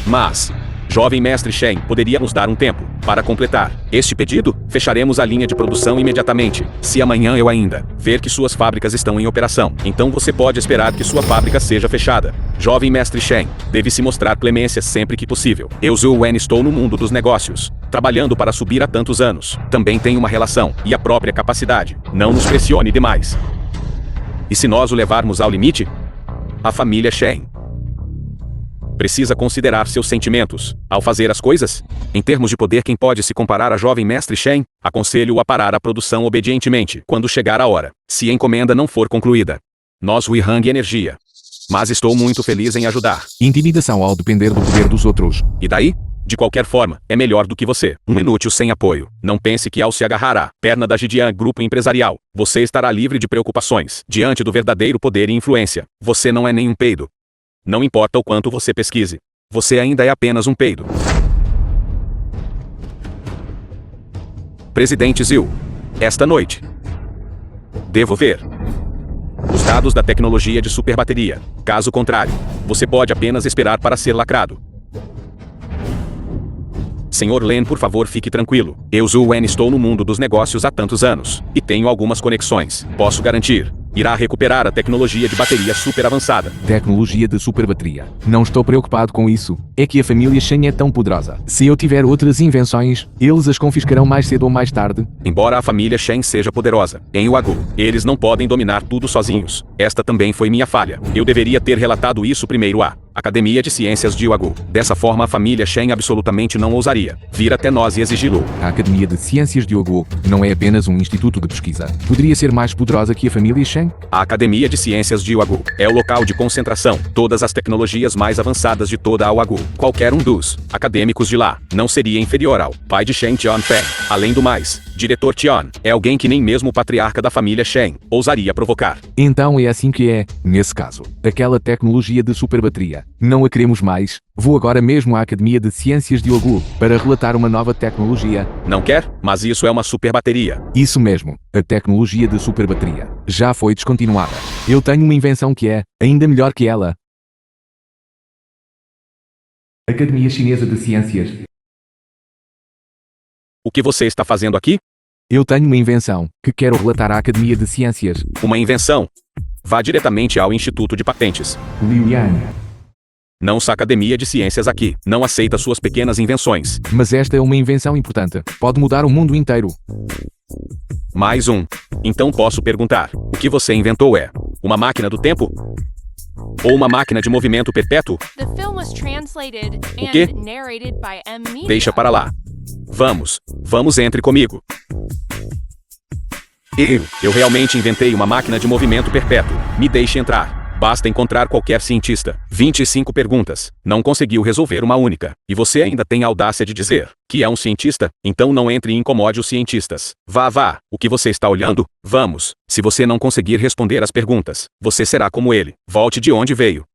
Mas, jovem mestre Shen, poderia nos dar um tempo para completar este pedido? Fecharemos a linha de produção imediatamente. Se amanhã eu ainda ver que suas fábricas estão em operação, então você pode esperar que sua fábrica seja fechada. Jovem mestre Shen, deve se mostrar clemência sempre que possível. Eu Zhu Wen estou no mundo dos negócios, trabalhando para subir há tantos anos. Também tenho uma relação e a própria capacidade. Não nos pressione demais. E se nós o levarmos ao limite? A família Shen precisa considerar seus sentimentos ao fazer as coisas? Em termos de poder, quem pode se comparar a jovem mestre Shen? Aconselho-o a parar a produção obedientemente quando chegar a hora, se a encomenda não for concluída. Nós Huihang Energia. Mas estou muito feliz em ajudar. Intimidação ao depender do poder dos outros. E daí? De qualquer forma, é melhor do que você. Um inútil sem apoio. Não pense que ao se agarrar à perna da Jidian Grupo Empresarial, você estará livre de preocupações diante do verdadeiro poder e influência. Você não é nem um peido. Não importa o quanto você pesquise. Você ainda é apenas um peido. Presidente Zhu. Esta noite. Devo ver os dados da tecnologia de superbateria. Caso contrário, você pode apenas esperar para ser lacrado. Senhor Len, por favor, fique tranquilo. Eu Zhu Wen estou no mundo dos negócios há tantos anos, e tenho algumas conexões. Posso garantir. Irá recuperar a tecnologia de bateria super avançada. Tecnologia de superbateria. Não estou preocupado com isso. É que a família Shen é tão poderosa. Se eu tiver outras invenções, eles as confiscarão mais cedo ou mais tarde. Embora a família Shen seja poderosa, em Uagu, eles não podem dominar tudo sozinhos. Esta também foi minha falha. Eu deveria ter relatado isso primeiro à Academia de Ciências de Uagu. Dessa forma a família Shen absolutamente não ousaria vir até nós e exigi-lo. A Academia de Ciências de Uagu não é apenas um instituto de pesquisa. Poderia ser mais poderosa que a família Shen? A Academia de Ciências de Uagu é o local de concentração, todas as tecnologias mais avançadas de toda a Uagu. Qualquer um dos acadêmicos de lá não seria inferior ao pai de Shen Tianfeng. Além do mais, diretor Tian é alguém que nem mesmo o patriarca da família Shen ousaria provocar. Então é assim que é, nesse caso. Aquela tecnologia de superbateria. Não a queremos mais. Vou agora mesmo à Academia de Ciências de Uagu para relatar uma nova tecnologia. Não quer? Mas isso é uma superbateria. Isso mesmo, a tecnologia de superbateria. Já foi descontinuada. Eu tenho uma invenção que é ainda melhor que ela. Academia Chinesa de Ciências. O que você está fazendo aqui? Eu tenho uma invenção que quero relatar à Academia de Ciências. Uma invenção? Vá diretamente ao Instituto de Patentes. Liu Yan. Não usa Academia de Ciências aqui. Não aceita suas pequenas invenções. Mas esta é uma invenção importante. Pode mudar o mundo inteiro. Mais um. Então posso perguntar, o que você inventou é uma máquina do tempo? Ou uma máquina de movimento perpétuo? O quê? Deixa para lá. Vamos entre comigo. Eu realmente inventei uma máquina de movimento perpétuo. Me deixe entrar. Basta encontrar qualquer cientista. 25 perguntas. Não conseguiu resolver uma única. E você ainda tem a audácia de dizer que é um cientista? Então não entre e incomode os cientistas. Vá. O que você está olhando? Vamos. Se você não conseguir responder as perguntas, você será como ele. Volte de onde veio.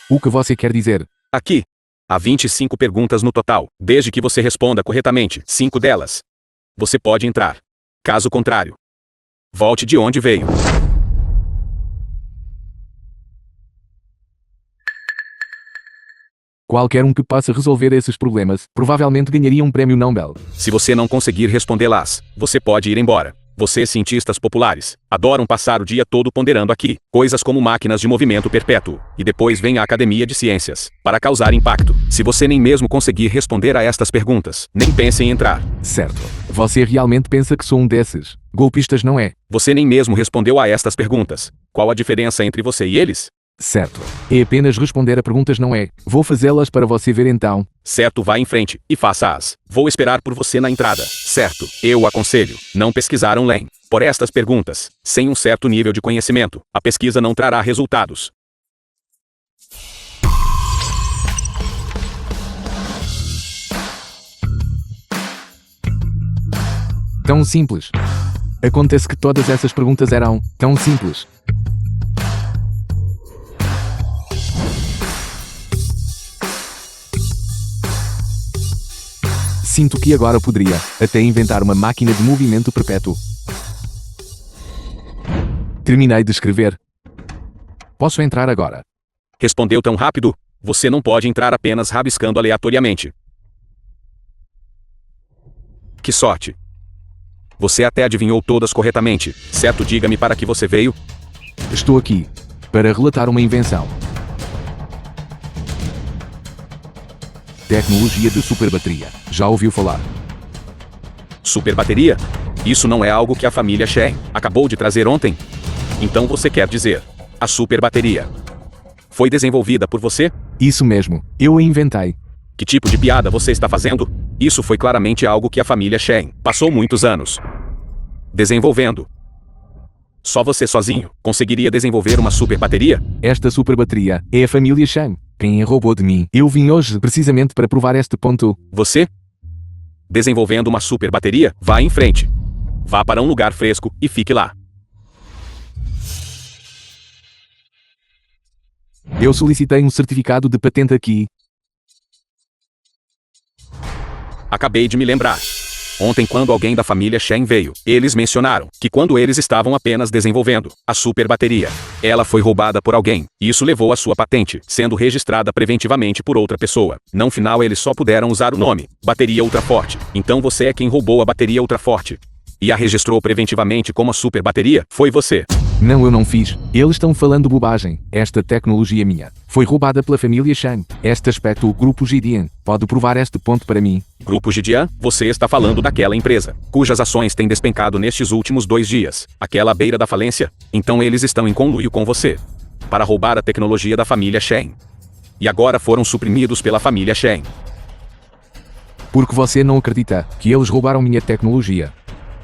O que você quer dizer? Aqui. Há 25 perguntas no total. Desde que você responda corretamente 5 delas, você pode entrar. Caso contrário, volte de onde veio. Qualquer um que possa resolver esses problemas provavelmente ganharia um prêmio Nobel. Se você não conseguir respondê-las, você pode ir embora. Vocês cientistas populares adoram passar o dia todo ponderando aqui coisas como máquinas de movimento perpétuo, e depois vem a Academia de Ciências para causar impacto. Se você nem mesmo conseguir responder a estas perguntas, nem pense em entrar. Certo. Você realmente pensa que sou um desses golpistas, não é? Você nem mesmo respondeu a estas perguntas. Qual a diferença entre você e eles? Certo. É apenas responder a perguntas, não é? Vou fazê-las para você ver então. Certo, vá em frente e faça-as. Vou esperar por você na entrada. Certo, eu aconselho não pesquisar online por estas perguntas. Sem um certo nível de conhecimento, a pesquisa não trará resultados. Tão simples. Acontece que todas essas perguntas eram tão simples. Sinto que agora poderia até inventar uma máquina de movimento perpétuo. Terminei de escrever. Posso entrar agora? Respondeu tão rápido? Você não pode entrar apenas rabiscando aleatoriamente. Que sorte! Você até adivinhou todas corretamente, certo? Diga-me para que você veio. Estou aqui para relatar uma invenção. Tecnologia de superbateria. Já ouviu falar? Superbateria? Isso não é algo que a família Shen acabou de trazer ontem? Então você quer dizer, a superbateria foi desenvolvida por você? Isso mesmo, eu a inventei. Que tipo de piada você está fazendo? Isso foi claramente algo que a família Shen passou muitos anos desenvolvendo. Só você sozinho conseguiria desenvolver uma superbateria? Esta superbateria é a família Shen. Quem roubou de mim? Eu vim hoje precisamente para provar este ponto. Você? Desenvolvendo uma superbateria? Vá em frente. Vá para um lugar fresco e fique lá. Eu solicitei um certificado de patente aqui. Acabei de me lembrar. Ontem, quando alguém da família Shen veio, eles mencionaram que quando eles estavam apenas desenvolvendo a superbateria, ela foi roubada por alguém. Isso levou a sua patente, sendo registrada preventivamente por outra pessoa. No final, eles só puderam usar o nome bateria ultraforte. Então você é quem roubou a bateria ultraforte e a registrou preventivamente como a superbateria? Foi você. Não, eu não fiz. Eles estão falando bobagem. Esta tecnologia minha foi roubada pela família Shen. Este aspecto, o Grupo Gideon, pode provar este ponto para mim. Grupo Gideon? Você está falando daquela empresa cujas ações têm despencado nestes últimos 2 dias. Aquela à beira da falência? Então eles estão em conluio com você para roubar a tecnologia da família Shen. E agora foram suprimidos pela família Shen. Porque você não acredita que eles roubaram minha tecnologia.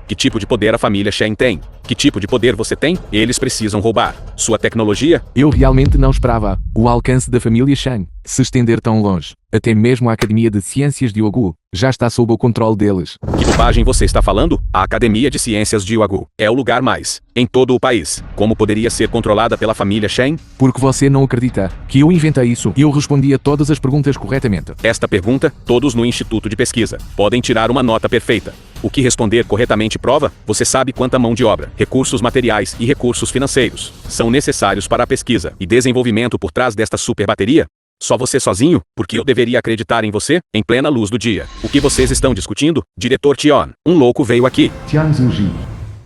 Que tipo de poder a família Shen tem? Que tipo de poder você tem? Eles precisam roubar sua tecnologia? Eu realmente não esperava o alcance da família Shen se estender tão longe. Até mesmo a Academia de Ciências de Yuegu já está sob o controle deles. Que bobagem você está falando? A Academia de Ciências de Yuegu é o lugar mais em todo o país. Como poderia ser controlada pela família Shen? Porque você não acredita que eu inventei isso. Eu respondi a todas as perguntas corretamente. Esta pergunta, todos no Instituto de Pesquisa podem tirar uma nota perfeita. O que responder corretamente prova, você sabe quanta mão de obra, recursos materiais e recursos financeiros são necessários para a pesquisa e desenvolvimento por trás desta superbateria? Só você sozinho? Porque eu deveria acreditar em você? Em plena luz do dia. O que vocês estão discutindo? Diretor Tian, um louco veio aqui. Tian Zuji.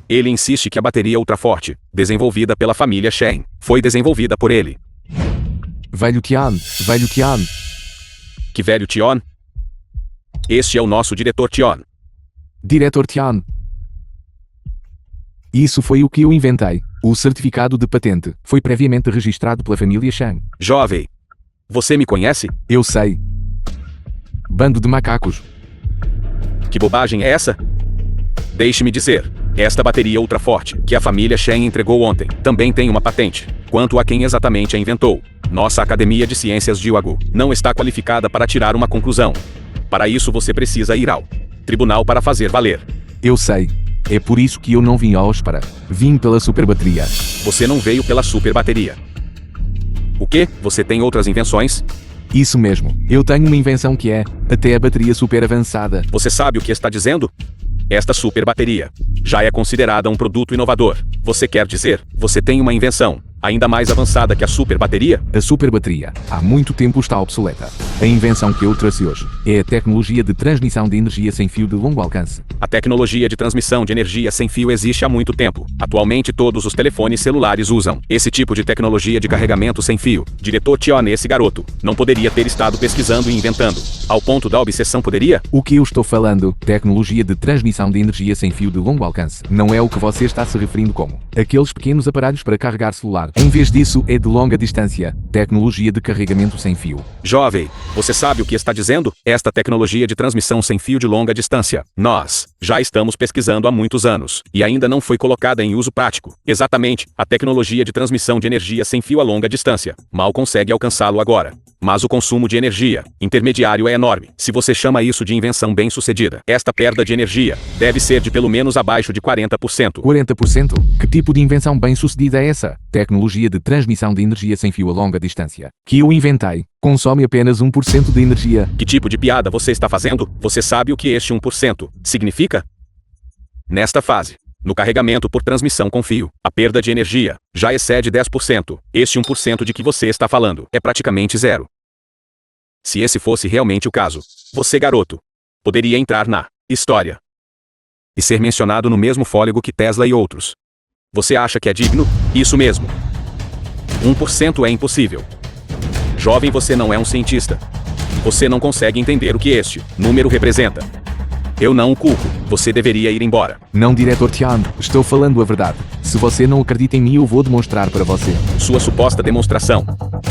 Ele insiste que a bateria ultraforte, desenvolvida pela família Shen, foi desenvolvida por ele. Velho Tian, velho Tian. Que velho Tian? Este é o nosso diretor Tian. Diretor Tian. Isso foi o que eu inventei. O certificado de patente foi previamente registrado pela família Shen. Jovem, você me conhece? Eu sei. Bando de macacos. Que bobagem é essa? Deixe-me dizer, esta bateria ultraforte que a família Shen entregou ontem também tem uma patente. Quanto a quem exatamente a inventou, nossa Academia de Ciências de Yuegu não está qualificada para tirar uma conclusão. Para isso você precisa ir ao tribunal para fazer valer. Eu sei. É por isso que eu não vim aos para. Vim pela superbateria. Você não veio pela superbateria. O quê? Você tem outras invenções? Isso mesmo. Eu tenho uma invenção que é até a bateria super avançada. Você sabe o que está dizendo? Esta superbateria já é considerada um produto inovador. Você quer dizer, você tem uma invenção Ainda mais avançada que a super bateria? A superbateria, há muito tempo está obsoleta. A invenção que eu trouxe hoje é a tecnologia de transmissão de energia sem fio de longo alcance. A tecnologia de transmissão de energia sem fio existe há muito tempo. Atualmente todos os telefones celulares usam esse tipo de tecnologia de carregamento sem fio. Diretor Tio, esse garoto não poderia ter estado pesquisando e inventando. Ao ponto da obsessão poderia? O que eu estou falando, tecnologia de transmissão de energia sem fio de longo alcance, não é o que você está se referindo como aqueles pequenos aparelhos para carregar celular. Em vez disso, é de longa distância, tecnologia de carregamento sem fio. Jovem, você sabe o que está dizendo? Esta tecnologia de transmissão sem fio de longa distância, nós já estamos pesquisando há muitos anos, e ainda não foi colocada em uso prático. Exatamente, a tecnologia de transmissão de energia sem fio a longa distância. Mal consegue alcançá-lo agora. Mas o consumo de energia intermediário é enorme. Se você chama isso de invenção bem-sucedida, esta perda de energia deve ser de pelo menos abaixo de 40%. 40%? Que tipo de invenção bem-sucedida é essa? Tecnologia de transmissão de energia sem fio a longa distância, que eu inventei, consome apenas 1% de energia. Que tipo de piada você está fazendo? Você sabe o que este 1% significa? Nesta fase, no carregamento por transmissão com fio, a perda de energia já excede 10%. Este 1% de que você está falando é praticamente zero. Se esse fosse realmente o caso, você, garoto, poderia entrar na história e ser mencionado no mesmo fôlego que Tesla e outros. Você acha que é digno? Isso mesmo. 1% é impossível. Jovem, você não é um cientista. Você não consegue entender o que este número representa. Eu não o culpo. Você deveria ir embora. Não, diretor Tian, estou falando a verdade. Se você não acredita em mim, eu vou demonstrar para você. Sua suposta demonstração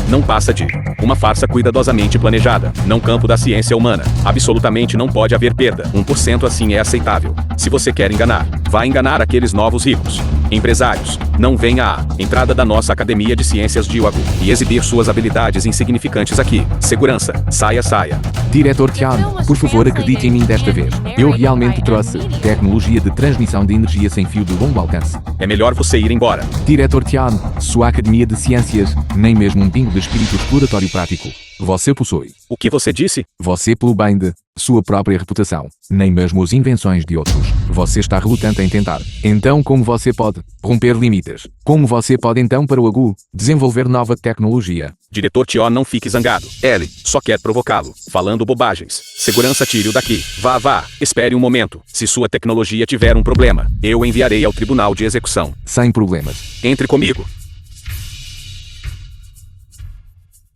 não passa de uma farsa cuidadosamente planejada. Não campo da ciência humana. Absolutamente não pode haver perda. 1% assim é aceitável. Se você quer enganar, vá enganar aqueles novos ricos empresários. Não venha à entrada da nossa Academia de Ciências de Uagu e exibir suas habilidades insignificantes aqui. Segurança, saia. Diretor Tian, por favor, acredite em mim desta vez. Eu realmente trouxe tecnologia de transmissão de energia sem fio de longo alcance. É melhor você ir embora. Diretor Tian, sua Academia de Ciências, nem mesmo um pingo de espírito exploratório prático você possui. O que você disse? Você, pelo bem de sua própria reputação, nem mesmo as invenções de outros, você está relutante em tentar. Então, como você pode romper limites? Como você pode então, para o Uagu, desenvolver nova tecnologia? Diretor Tio, não fique zangado. Ele só quer provocá-lo, falando bobagens. Segurança, tire-o daqui. Vá. Espere um momento. Se sua tecnologia tiver um problema, eu enviarei ao tribunal de execução. Sem problemas. Entre comigo.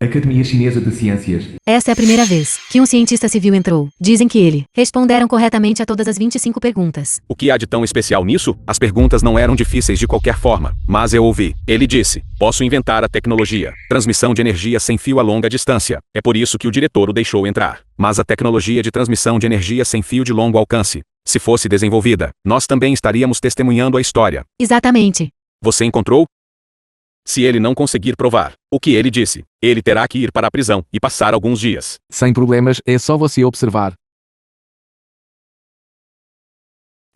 Academia Chinesa de Ciências. Esta é a primeira vez que um cientista civil entrou. Dizem que ele responderam corretamente a todas as 25 perguntas. O que há de tão especial nisso? As perguntas não eram difíceis de qualquer forma, mas eu ouvi. Ele disse: posso inventar a tecnologia, transmissão de energia sem fio a longa distância. É por isso que o diretor o deixou entrar. Mas a tecnologia de transmissão de energia sem fio de longo alcance, se fosse desenvolvida, nós também estaríamos testemunhando a história. Exatamente. Você encontrou? Se ele não conseguir provar o que ele disse, ele terá que ir para a prisão e passar alguns dias. Sem problemas, é só você observar.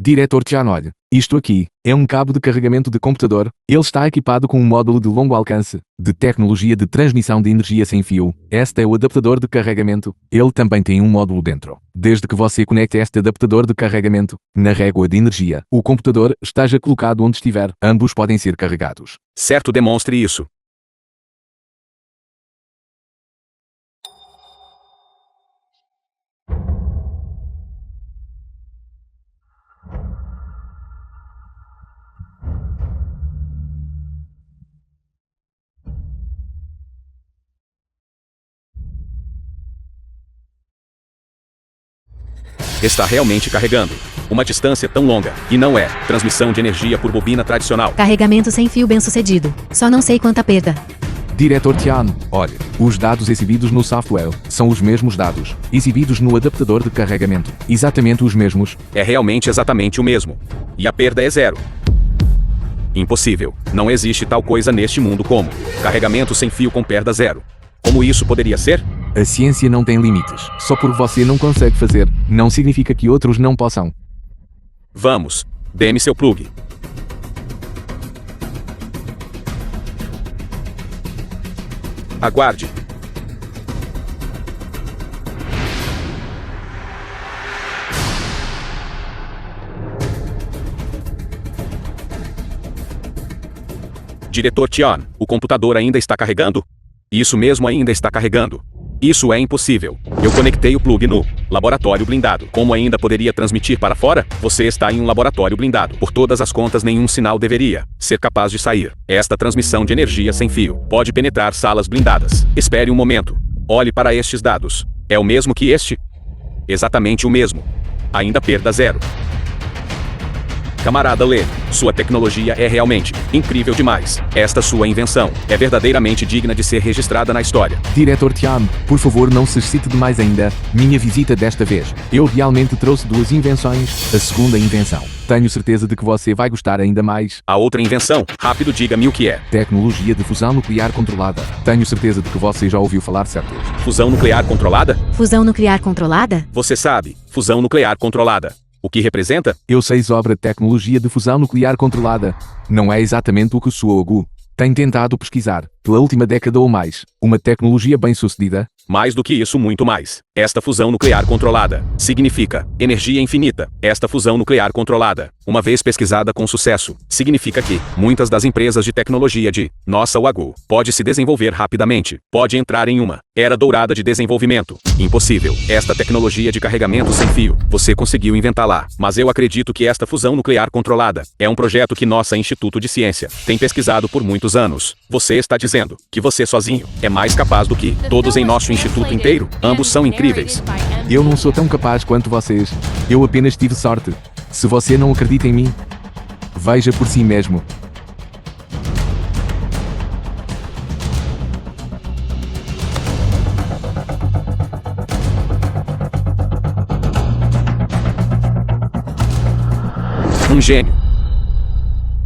Diretor Tian, olha, isto aqui é um cabo de carregamento de computador. Ele está equipado com um módulo de longo alcance, de tecnologia de transmissão de energia sem fio. Este é o adaptador de carregamento. Ele também tem um módulo dentro. Desde que você conecte este adaptador de carregamento na régua de energia, o computador esteja colocado onde estiver, ambos podem ser carregados. Certo, demonstre isso. Está realmente carregando uma distância tão longa, e não é transmissão de energia por bobina tradicional. Carregamento sem fio bem-sucedido. Só não sei quanta perda. Diretor Tian, olha, os dados exibidos no software são os mesmos dados exibidos no adaptador de carregamento. Exatamente os mesmos. É realmente exatamente o mesmo. E a perda é zero. Impossível. Não existe tal coisa neste mundo como carregamento sem fio com perda zero. Como isso poderia ser? A ciência não tem limites. Só porque você não consegue fazer, não significa que outros não possam. Vamos, dê-me seu plug. Aguarde. Diretor Tian, o computador ainda está carregando? Isso mesmo, ainda está carregando. Isso é impossível. Eu conectei o plug no laboratório blindado. Como ainda poderia transmitir para fora? Você está em um laboratório blindado. Por todas as contas, nenhum sinal deveria ser capaz de sair. Esta transmissão de energia sem fio pode penetrar salas blindadas. Espere um momento. Olhe para estes dados. É o mesmo que este? Exatamente o mesmo. Ainda perda 0. Camarada Lee, sua tecnologia é realmente incrível demais. Esta sua invenção é verdadeiramente digna de ser registrada na história. Diretor Tian, por favor não se excite demais ainda. Minha visita desta vez. Eu realmente trouxe 2 invenções. A segunda invenção. Tenho certeza de que você vai gostar ainda mais. A outra invenção, rápido, diga-me o que é. Tecnologia de fusão nuclear controlada. Tenho certeza de que você já ouviu falar, certo? Fusão nuclear controlada? Fusão nuclear controlada? Você sabe, fusão nuclear controlada. O que representa? Eu sei sobre a tecnologia de fusão nuclear controlada. Não é exatamente o que sua OGU tem tentado pesquisar, pela última década ou mais. Uma tecnologia bem-sucedida? Mais do que isso, muito mais. Esta fusão nuclear controlada significa energia infinita. Esta fusão nuclear controlada, uma vez pesquisada com sucesso, significa que muitas das empresas de tecnologia de nossa UAGU pode se desenvolver rapidamente, pode entrar em uma era dourada de desenvolvimento. Impossível. Esta tecnologia de carregamento sem fio, você conseguiu inventá-la. Mas eu acredito que esta fusão nuclear controlada é um projeto que nossa Instituto de Ciência tem pesquisado por muitos anos. Você está dizendo que você sozinho é mais capaz do que todos em nosso instituto inteiro? Ambos são incríveis. Eu não sou tão capaz quanto vocês. Eu apenas tive sorte. Se você não acredita em mim, veja por si mesmo. Um gênio.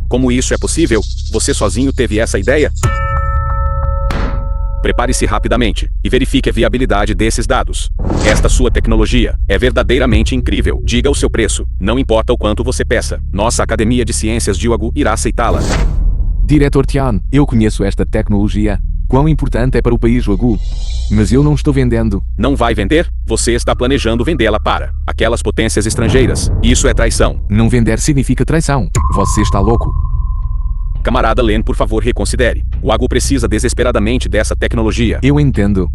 Como isso é possível? Você sozinho teve essa ideia? Prepare-se rapidamente e verifique a viabilidade desses dados. Esta sua tecnologia é verdadeiramente incrível. Diga o seu preço, não importa o quanto você peça. Nossa Academia de Ciências de UAGU irá aceitá-la. Diretor Tian, eu conheço esta tecnologia. Quão importante é para o país UAGU? Mas eu não estou vendendo. Não vai vender? Você está planejando vendê-la para aquelas potências estrangeiras. Isso é traição. Não vender significa traição. Você está louco. Camarada Len, por favor, reconsidere. O UAGU precisa desesperadamente dessa tecnologia. Eu entendo.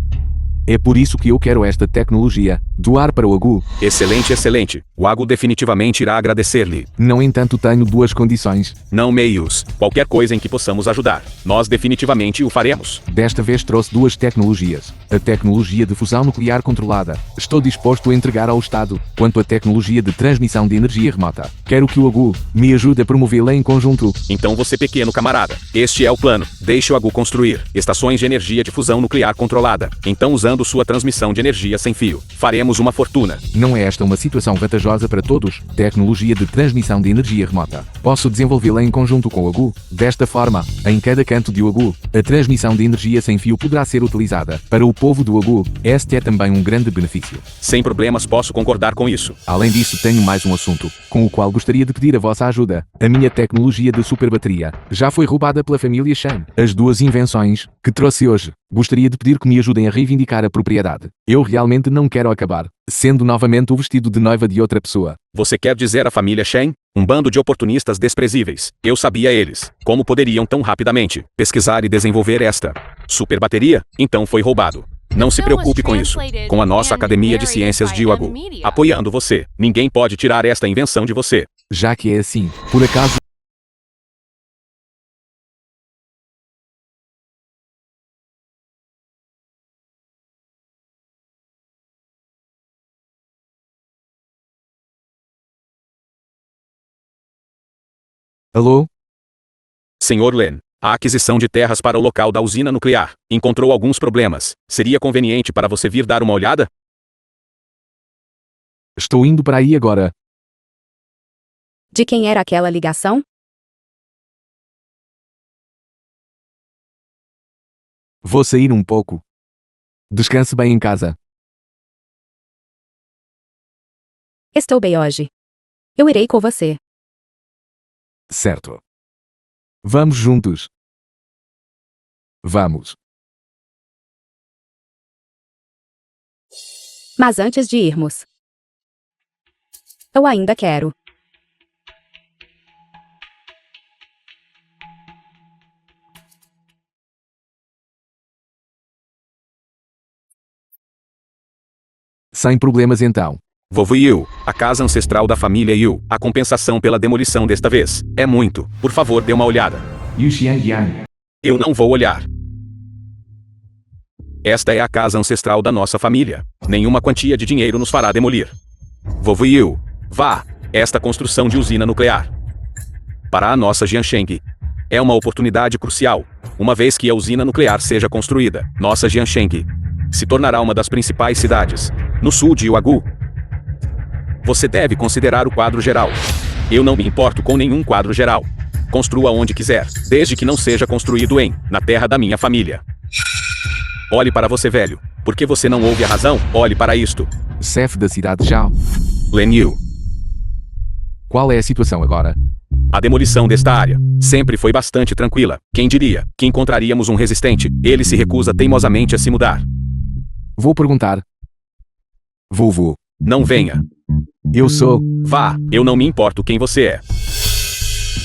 É por isso que eu quero esta tecnologia. Doar para o UAGU. Excelente, excelente. O UAGU definitivamente irá agradecer-lhe. No entanto, tenho 2 condições. Não meios. Qualquer coisa em que possamos ajudar. Nós definitivamente o faremos. Desta vez trouxe 2 tecnologias. A tecnologia de fusão nuclear controlada. Estou disposto a entregar ao Estado. Quanto à tecnologia de transmissão de energia remota, quero que o UAGU me ajude a promovê-la em conjunto. Então você, pequeno camarada, este é o plano. Deixe o UAGU construir estações de energia de fusão nuclear controlada. Então, usando sua transmissão de energia sem fio, faremos uma fortuna. Não é esta uma situação vantajosa para todos? Tecnologia de transmissão de energia remota. Posso desenvolvê-la em conjunto com o UAGU? Desta forma, em cada canto de UAGU, a transmissão de energia sem fio poderá ser utilizada. Para o povo do UAGU, este é também um grande benefício. Sem problemas, posso concordar com isso. Além disso, tenho mais um assunto, com o qual gostaria de pedir a vossa ajuda. A minha tecnologia de superbateria já foi roubada pela família Shen. As 2 invenções que trouxe hoje, gostaria de pedir que me ajudem a reivindicar a propriedade. Eu realmente não quero acabar sendo novamente o vestido de noiva de outra pessoa. Você quer dizer a família Shen? Um bando de oportunistas desprezíveis. Eu sabia eles. Como poderiam tão rapidamente pesquisar e desenvolver esta super bateria? Então foi roubado. Não se preocupe com isso. Com a nossa Academia de Ciências de UAGU apoiando você, ninguém pode tirar esta invenção de você. Já que é assim, por acaso... Alô? Senhor Len, a aquisição de terras para o local da usina nuclear encontrou alguns problemas. Seria conveniente para você vir dar uma olhada? Estou indo para aí agora. De quem era aquela ligação? Vou sair um pouco. Descanse bem em casa. Estou bem hoje. Eu irei com você. Certo. Vamos juntos. Vamos. Mas antes de irmos, eu ainda quero. Sem problemas então. Vovô Yu, a casa ancestral da família Yu. A compensação pela demolição desta vez é muito. Por favor, dê uma olhada. Yu Xiangyang. Eu não vou olhar. Esta é a casa ancestral da nossa família. Nenhuma quantia de dinheiro nos fará demolir. Vovô Yu, vá. Esta construção de usina nuclear. Para a nossa Jiansheng. É uma oportunidade crucial. Uma vez que a usina nuclear seja construída, nossa Jiansheng se tornará uma das principais cidades no sul de Yuagu. Você deve considerar o quadro geral. Eu não me importo com nenhum quadro geral. Construa onde quiser, desde que não seja construído na terra da minha família. Olhe para você, velho. Por que você não ouve a razão? Olhe para isto. Chefe da cidade Zhao. Len Yu. Qual é a situação agora? A demolição desta área sempre foi bastante tranquila. Quem diria que encontraríamos um resistente? Ele se recusa teimosamente a se mudar. Vou perguntar. Vovô. Não venha. Eu sou. Vá, eu não me importo quem você é.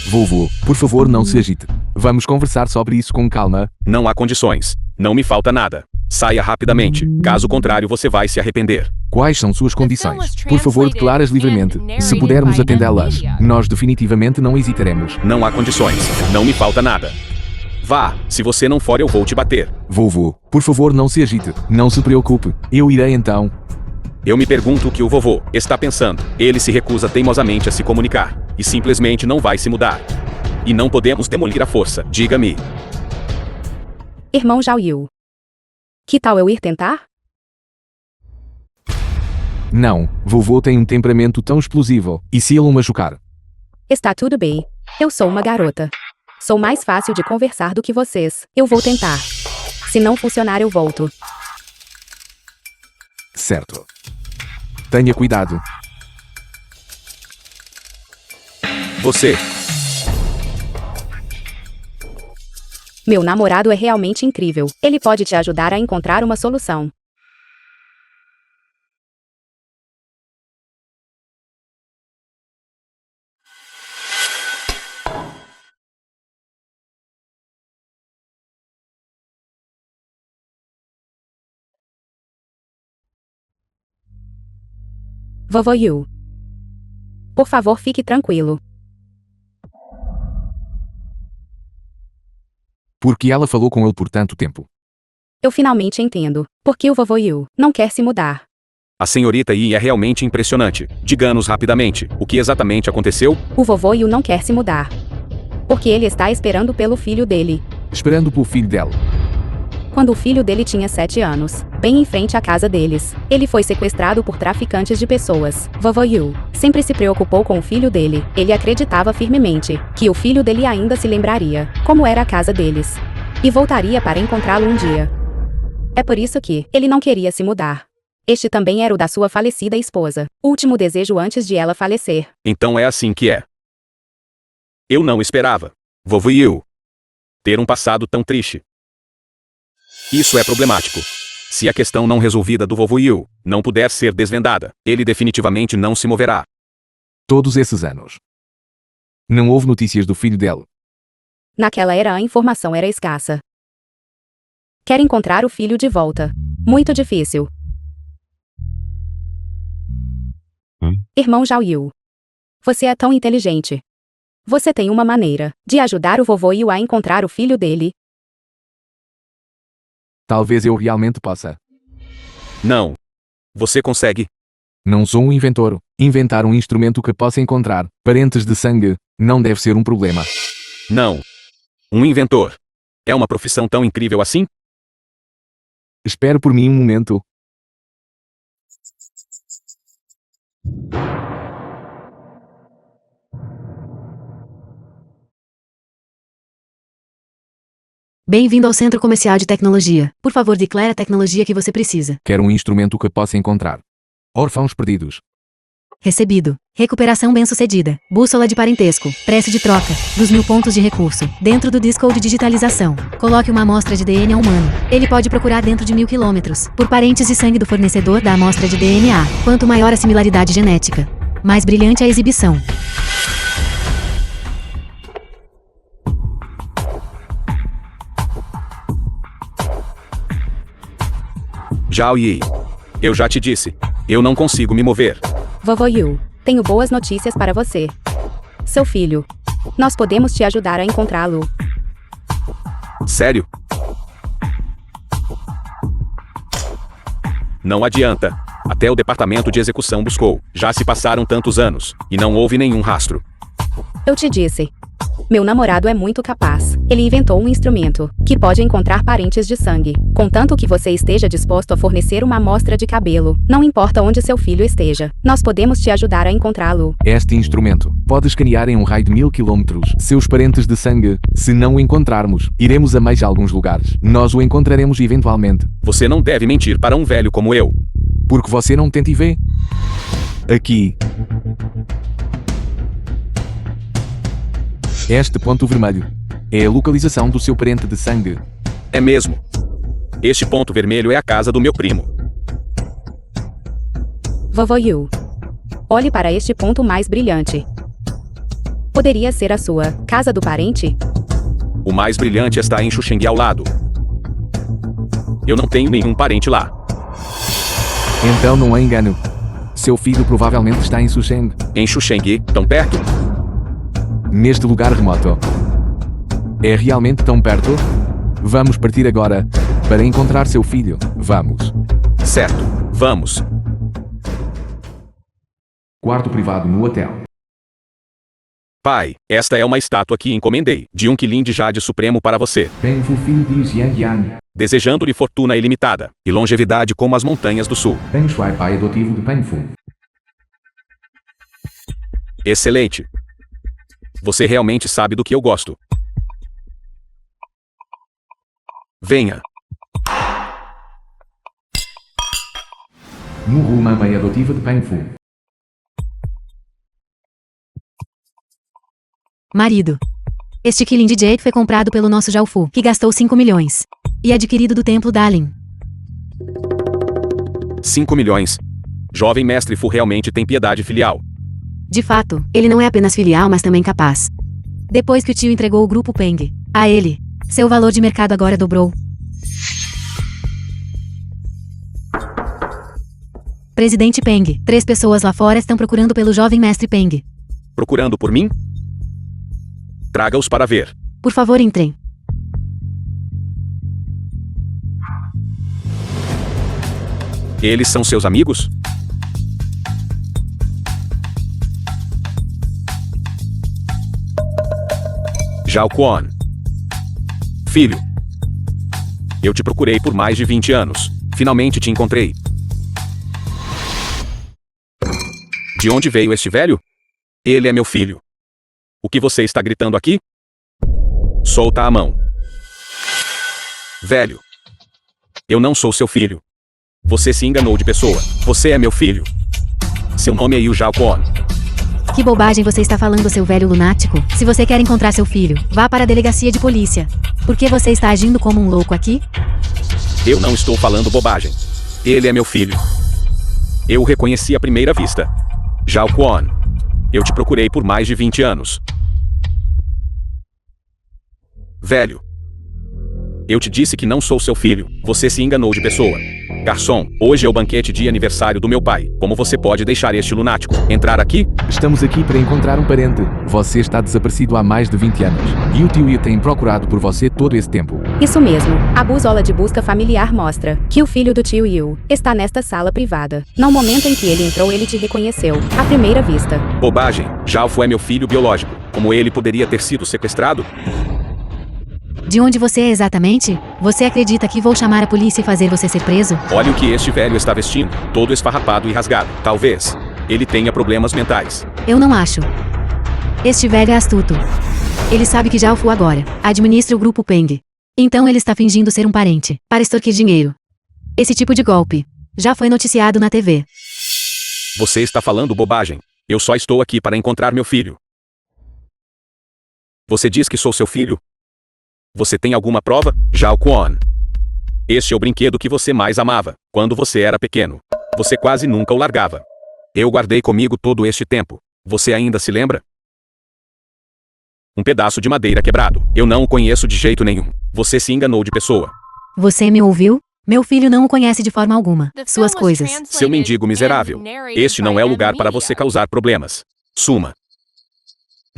Vovô, por favor não se agite. Vamos conversar sobre isso com calma. Não há condições. Não me falta nada. Saia rapidamente. Caso contrário, você vai se arrepender. Quais são suas condições? Por favor, declara-as livremente. Se pudermos atendê-las, nós definitivamente não hesitaremos. Não há condições. Não me falta nada. Vá, se você não for eu vou te bater. Vovô, por favor não se agite. Não se preocupe. Eu irei então. Eu me pergunto o que o vovô está pensando. Ele se recusa teimosamente a se comunicar. E simplesmente não vai se mudar. E não podemos demolir à força. Diga-me. Irmão Zhao Yu. Que tal eu ir tentar? Não, vovô tem um temperamento tão explosivo. E se ele o machucar? Está tudo bem. Eu sou uma garota. Sou mais fácil de conversar do que vocês. Eu vou tentar. Se não funcionar, eu volto. Certo. Tenha cuidado. Você. Meu namorado é realmente incrível. Ele pode te ajudar a encontrar uma solução. Vovô Yu. Por favor, fique tranquilo. Porque ela falou com ele por tanto tempo. Eu finalmente entendo. Por que o vovô Yu não quer se mudar? A senhorita Yi é realmente impressionante. Diga-nos rapidamente, o que exatamente aconteceu? O vovô Yu não quer se mudar. Porque ele está esperando pelo filho dele. Esperando pelo filho dela. Quando o filho dele tinha 7 anos, bem em frente à casa deles, ele foi sequestrado por traficantes de pessoas. Vovô Yu sempre se preocupou com o filho dele. Ele acreditava firmemente que o filho dele ainda se lembraria como era a casa deles e voltaria para encontrá-lo um dia. É por isso que ele não queria se mudar. Este também era o da sua falecida esposa, último desejo antes de ela falecer. Então é assim que é. Eu não esperava. Vovô Yu ter um passado tão triste. Isso é problemático. Se a questão não resolvida do vovô Yu não puder ser desvendada, ele definitivamente não se moverá. Todos esses anos. Não houve notícias do filho dela. Naquela era a informação era escassa. Quer encontrar o filho de volta. Muito difícil. Irmão Zhao Yu. Você é tão inteligente. Você tem uma maneira de ajudar o vovô Yu a encontrar o filho dele. Talvez eu realmente possa. Não. Você consegue. Não sou um inventor. Inventar um instrumento que possa encontrar parentes de sangue não deve ser um problema. Não. Um inventor. É uma profissão tão incrível assim? Espere por mim um momento. Bem-vindo ao Centro Comercial de Tecnologia. Por favor, declare a tecnologia que você precisa. Quero um instrumento que possa encontrar órfãos perdidos. Recebido. Recuperação bem-sucedida. Bússola de parentesco. Preço de troca. Dos 1000 pontos de recurso. Dentro do disco de digitalização. Coloque uma amostra de DNA humano. Ele pode procurar dentro de 1000 quilômetros. Por parentes de sangue do fornecedor da amostra de DNA. Quanto maior a similaridade genética, mais brilhante a exibição. Zhao Yi. Eu já te disse. Eu não consigo me mover. Vovô Yu, tenho boas notícias para você. Seu filho. Nós podemos te ajudar a encontrá-lo. Sério? Não adianta. Até o departamento de execução buscou. Já se passaram tantos anos, e não houve nenhum rastro. Eu te disse. Meu namorado é muito capaz. Ele inventou um instrumento que pode encontrar parentes de sangue, contanto que você esteja disposto a fornecer uma amostra de cabelo. Não importa onde seu filho esteja, nós podemos te ajudar a encontrá-lo. Este instrumento pode escanear em um raio de 1000 quilômetros seus parentes de sangue. Se não o encontrarmos, iremos a mais alguns lugares. Nós o encontraremos eventualmente. Você não deve mentir para um velho como eu. Porque você não tenta e vê. Aqui. Este ponto vermelho é a localização do seu parente de sangue. É mesmo. Este ponto vermelho é a casa do meu primo. Vovô Yu. Olhe para este ponto mais brilhante. Poderia ser a sua casa do parente? O mais brilhante está em Xuxeng ao lado. Eu não tenho nenhum parente lá. Então não há engano. Seu filho provavelmente está em Xuxeng. Em Xuxeng, tão perto? Neste lugar remoto. É realmente tão perto? Vamos partir agora para encontrar seu filho. Vamos. Certo, vamos. Quarto privado no hotel. Pai, esta é uma estátua que encomendei, de um quilim de jade supremo para você, Penfu, filho de Xiang Yang. desejando-lhe fortuna ilimitada, e longevidade como as montanhas do sul. Peng Shuai, pai adotivo de Penfu. Excelente. Você realmente sabe do que eu gosto. Venha. Nuru, mamãe adotiva de Penfu. Marido. Este quilim de jade foi comprado pelo nosso Jalfu, que gastou 5 milhões. E adquirido do templo Dalin. 5 milhões. Jovem mestre Fu realmente tem piedade filial. De fato, ele não é apenas filial, mas também capaz. Depois que o tio entregou o grupo Peng a ele, seu valor de mercado agora dobrou. Presidente Peng, 3 pessoas lá fora estão procurando pelo jovem mestre Peng. Procurando por mim? Traga-os para ver. Por favor, entrem. Eles são seus amigos? Zhao Quan. Filho. Eu te procurei por mais de 20 anos. Finalmente te encontrei. De onde veio este velho? Ele é meu filho. O que você está gritando aqui? Solta a mão. Velho. Eu não sou seu filho. Você se enganou de pessoa. Você é meu filho. Seu nome é Yu Zhao Quan. Que bobagem você está falando, seu velho lunático? Se você quer encontrar seu filho, vá para a delegacia de polícia. Por que você está agindo como um louco aqui? Eu não estou falando bobagem. Ele é meu filho. Eu o reconheci à primeira vista. Zhao Quan. Eu te procurei por mais de 20 anos. Velho. Eu te disse que não sou seu filho. Você se enganou de pessoa. Garçom, hoje é o banquete de aniversário do meu pai. Como você pode deixar este lunático entrar aqui? Estamos aqui para encontrar um parente. Você está desaparecido há mais de 20 anos. E o tio Yu tem procurado por você todo esse tempo. Isso mesmo. A buzola de busca familiar mostra que o filho do tio Yu está nesta sala privada. No momento em que ele entrou, ele te reconheceu, à primeira vista. Bobagem. Zhao é meu filho biológico. Como ele poderia ter sido sequestrado? De onde você é exatamente? Você acredita que vou chamar a polícia e fazer você ser preso? Olha o que este velho está vestindo. Todo esfarrapado e rasgado. Talvez ele tenha problemas mentais. Eu não acho. Este velho é astuto. Ele sabe que Jalfu agora administra o grupo Peng. Então ele está fingindo ser um parente, para extorquir dinheiro. Esse tipo de golpe já foi noticiado na TV. Você está falando bobagem. Eu só estou aqui para encontrar meu filho. Você diz que sou seu filho? Você tem alguma prova? Zhao Quan. Este é o brinquedo que você mais amava, quando você era pequeno. Você quase nunca o largava. Eu guardei comigo todo este tempo. Você ainda se lembra? Um pedaço de madeira quebrado. Eu não o conheço de jeito nenhum. Você se enganou de pessoa. Você me ouviu? Meu filho não o conhece de forma alguma. Suas coisas. Seu mendigo miserável. Este não é o lugar para você causar problemas. Suma.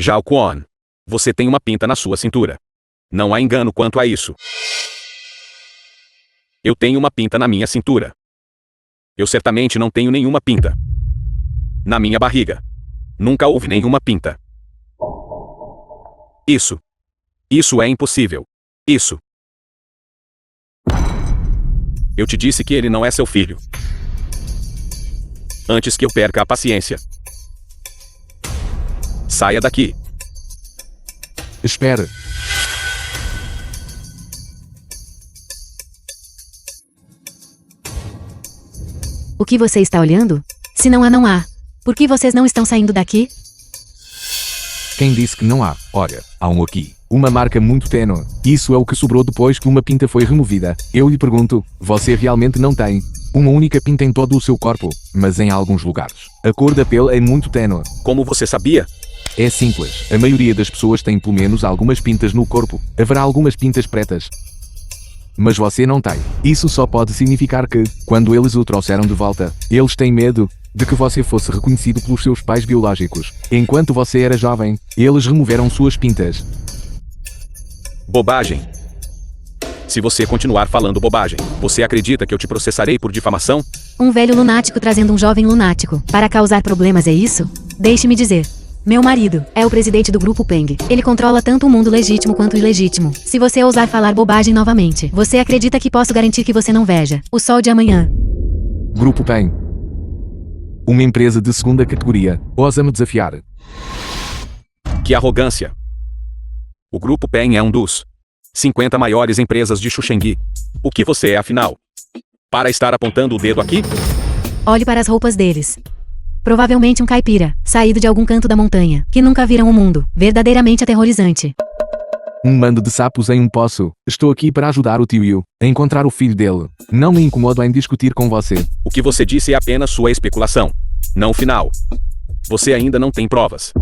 Zhao Quan. Você tem uma pinta na sua cintura. Não há engano quanto a isso. Eu tenho uma pinta na minha cintura. Eu certamente não tenho nenhuma pinta na minha barriga. Nunca houve nenhuma pinta. Isso é impossível. Isso. Eu te disse que ele não é seu filho. Antes que eu perca a paciência. Saia daqui. Espere. O que você está olhando? Se não há, não há. Por que vocês não estão saindo daqui? Quem disse que não há? Olha, há um aqui. Uma marca muito tênue. Isso é o que sobrou depois que uma pinta foi removida. Eu lhe pergunto, você realmente não tem uma única pinta em todo o seu corpo, mas em alguns lugares. A cor da pele é muito tênue. Como você sabia? É simples. A maioria das pessoas tem pelo menos algumas pintas no corpo. Haverá algumas pintas pretas. Mas você não tem. Isso só pode significar que, quando eles o trouxeram de volta, eles têm medo de que você fosse reconhecido pelos seus pais biológicos. Enquanto você era jovem, eles removeram suas pintas. Bobagem. Se você continuar falando bobagem, você acredita que eu te processarei por difamação? Um velho lunático trazendo um jovem lunático para causar problemas, é isso? Deixe-me dizer. Meu marido é o presidente do Grupo Peng. Ele controla tanto o mundo legítimo quanto o ilegítimo. Se você ousar falar bobagem novamente, você acredita que posso garantir que você não veja o sol de amanhã? Grupo Peng. Uma empresa de segunda categoria. Ousa me desafiar. Que arrogância. O Grupo Peng é um dos 50 maiores empresas de Xushengyi. O que você é, afinal? Para estar apontando o dedo aqui? Olhe para as roupas deles. Provavelmente um caipira, saído de algum canto da montanha, que nunca viram o mundo. Verdadeiramente aterrorizante. Um bando de sapos em um poço. Estou aqui para ajudar o tio Yu a encontrar o filho dele. Não me incomodo em discutir com você. O que você disse é apenas sua especulação. Não o final. Você ainda não tem provas.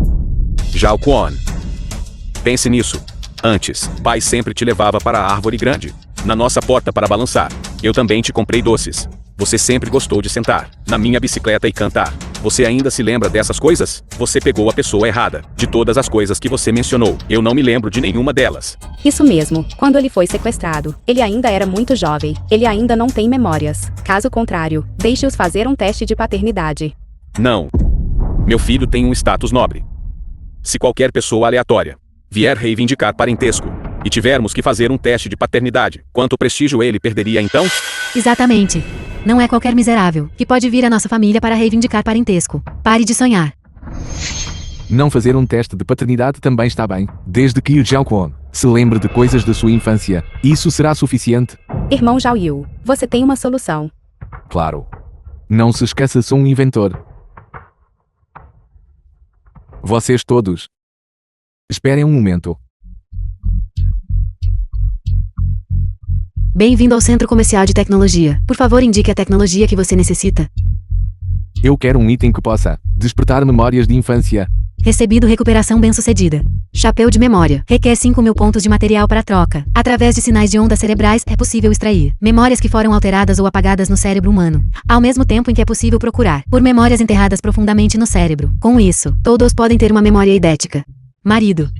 Zhao Quan. Pense nisso. Antes, pai sempre te levava para a árvore grande, na nossa porta para balançar. Eu também te comprei doces. Você sempre gostou de sentar na minha bicicleta e cantar. Você ainda se lembra dessas coisas? Você pegou a pessoa errada. De todas as coisas que você mencionou, eu não me lembro de nenhuma delas. Isso mesmo, quando ele foi sequestrado, ele ainda era muito jovem. Ele ainda não tem memórias. Caso contrário, deixe-os fazer um teste de paternidade. Não. Meu filho tem um status nobre. Se qualquer pessoa aleatória vier reivindicar parentesco e tivermos que fazer um teste de paternidade, quanto prestígio ele perderia então? Exatamente. Não é qualquer miserável que pode vir à nossa família para reivindicar parentesco. Pare de sonhar. Não fazer um teste de paternidade também está bem, desde que o Zhao Quan se lembre de coisas da sua infância. Isso será suficiente? Irmão Zhao Yu, você tem uma solução. Claro. Não se esqueça, sou um inventor. Vocês todos. Esperem um momento. Bem-vindo ao Centro Comercial de Tecnologia. Por favor, indique a tecnologia que você necessita. Eu quero um item que possa despertar memórias de infância. Recebido recuperação bem-sucedida. Chapéu de memória. Requer 5.000 pontos de material para troca. Através de sinais de ondas cerebrais, é possível extrair memórias que foram alteradas ou apagadas no cérebro humano, ao mesmo tempo em que é possível procurar por memórias enterradas profundamente no cérebro. Com isso, todos podem ter uma memória idêntica. Marido.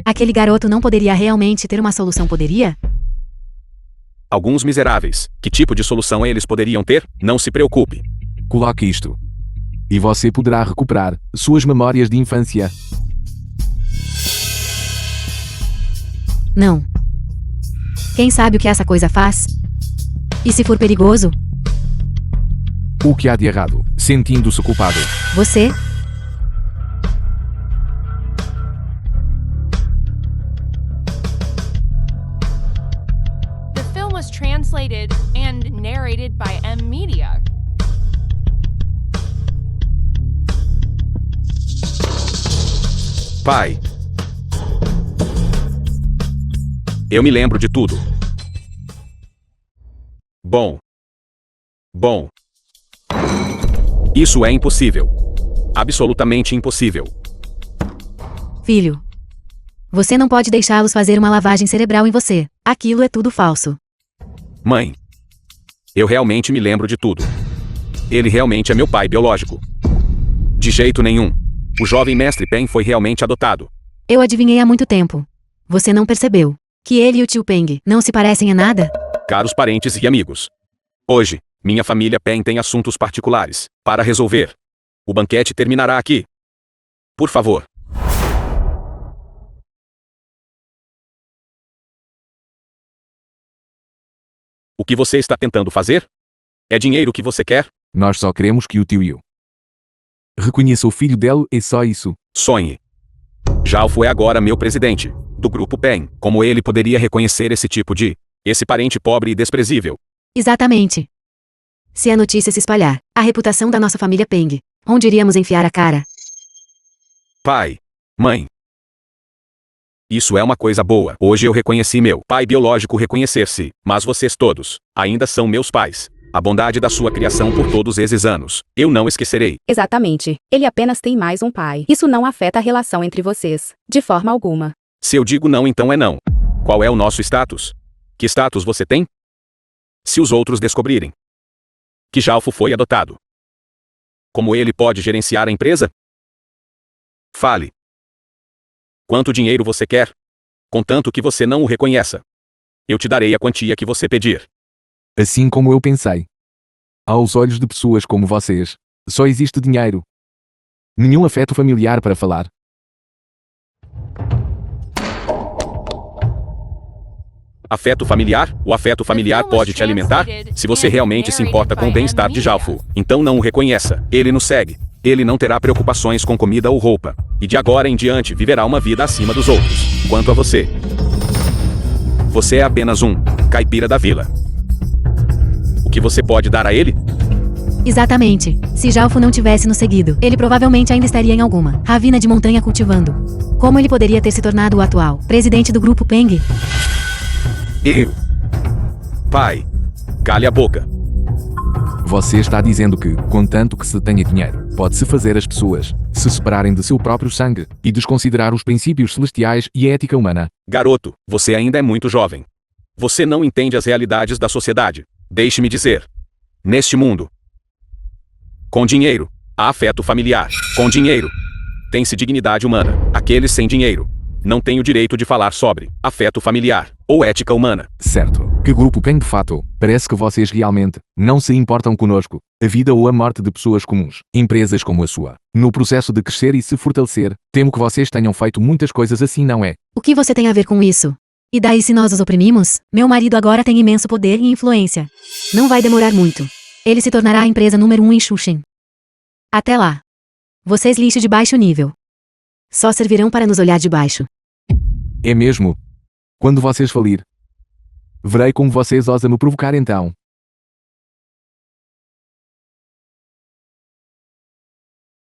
Aquele garoto não poderia realmente ter uma solução, poderia? Alguns miseráveis. Que tipo de solução eles poderiam ter? Não se preocupe. Coloque isto. E você poderá recuperar suas memórias de infância. Não. Quem sabe o que essa coisa faz? E se for perigoso? O que há de errado? Sentindo-se culpado. Você? The film was translated and narrated by M Media. Pai. Eu me lembro de tudo. Bom. Isso é impossível. Absolutamente impossível. Filho. Você não pode deixá-los fazer uma lavagem cerebral em você. Aquilo é tudo falso. Mãe. Eu realmente me lembro de tudo. Ele realmente é meu pai biológico. De jeito nenhum. O jovem mestre Peng foi realmente adotado. Eu adivinhei há muito tempo. Você não percebeu que ele e o tio Peng não se parecem em nada? Caros parentes e amigos. Hoje, minha família Peng tem assuntos particulares para resolver. O banquete terminará aqui. Por favor. O que você está tentando fazer? É dinheiro que você quer? Nós só queremos que o tio Yu reconheça o filho dele e só isso. Sonhe. Zhalfu é agora meu presidente, do grupo Peng. Como ele poderia reconhecer esse parente pobre e desprezível? Exatamente. Se a notícia se espalhar, a reputação da nossa família Peng, onde iríamos enfiar a cara? Pai. Mãe. Isso é uma coisa boa. Hoje eu reconheci meu pai biológico reconhecer-se, mas vocês todos ainda são meus pais. A bondade da sua criação por todos esses anos, eu não esquecerei. Exatamente. Ele apenas tem mais um pai. Isso não afeta a relação entre vocês, de forma alguma. Se eu digo não, então é não. Qual é o nosso status? Que status você tem? Se os outros descobrirem que Zhalfu foi adotado, como ele pode gerenciar a empresa? Fale. Quanto dinheiro você quer? Contanto que você não o reconheça. Eu te darei a quantia que você pedir. Assim como eu pensei. Aos olhos de pessoas como vocês, só existe dinheiro. Nenhum afeto familiar para falar. Afeto familiar? O afeto familiar pode te alimentar? Se você realmente se importa com o bem-estar de Zhalfu, então não o reconheça. Ele nos segue. Ele não terá preocupações com comida ou roupa. E de agora em diante viverá uma vida acima dos outros. Quanto a você, você é apenas um caipira da vila. O que você pode dar a ele? Exatamente. Se Zhalfu não tivesse nos seguido, ele provavelmente ainda estaria em alguma ravina de montanha cultivando. Como ele poderia ter se tornado o atual presidente do grupo Peng? Eu. Pai. Cale a boca. Você está dizendo que, contanto que se tenha dinheiro, pode-se fazer as pessoas se separarem de seu próprio sangue e desconsiderar os princípios celestiais e a ética humana. Garoto, você ainda é muito jovem. Você não entende as realidades da sociedade. Deixe-me dizer. Neste mundo, com dinheiro, há afeto familiar. Com dinheiro, tem-se dignidade humana. Aqueles sem dinheiro não têm o direito de falar sobre afeto familiar ou ética humana. Certo. Que grupo Peng de fato? Parece que vocês realmente não se importam conosco, a vida ou a morte de pessoas comuns, empresas como a sua. No processo de crescer e se fortalecer, temo que vocês tenham feito muitas coisas assim, não é? O que você tem a ver com isso? E daí se nós os oprimimos? Meu marido agora tem imenso poder e influência. Não vai demorar muito. Ele se tornará a empresa número 1 em Xuxin. Até lá. Vocês lixo de baixo nível. Só servirão para nos olhar de baixo. É mesmo? Quando vocês falir, verei como vocês ousam me provocar então.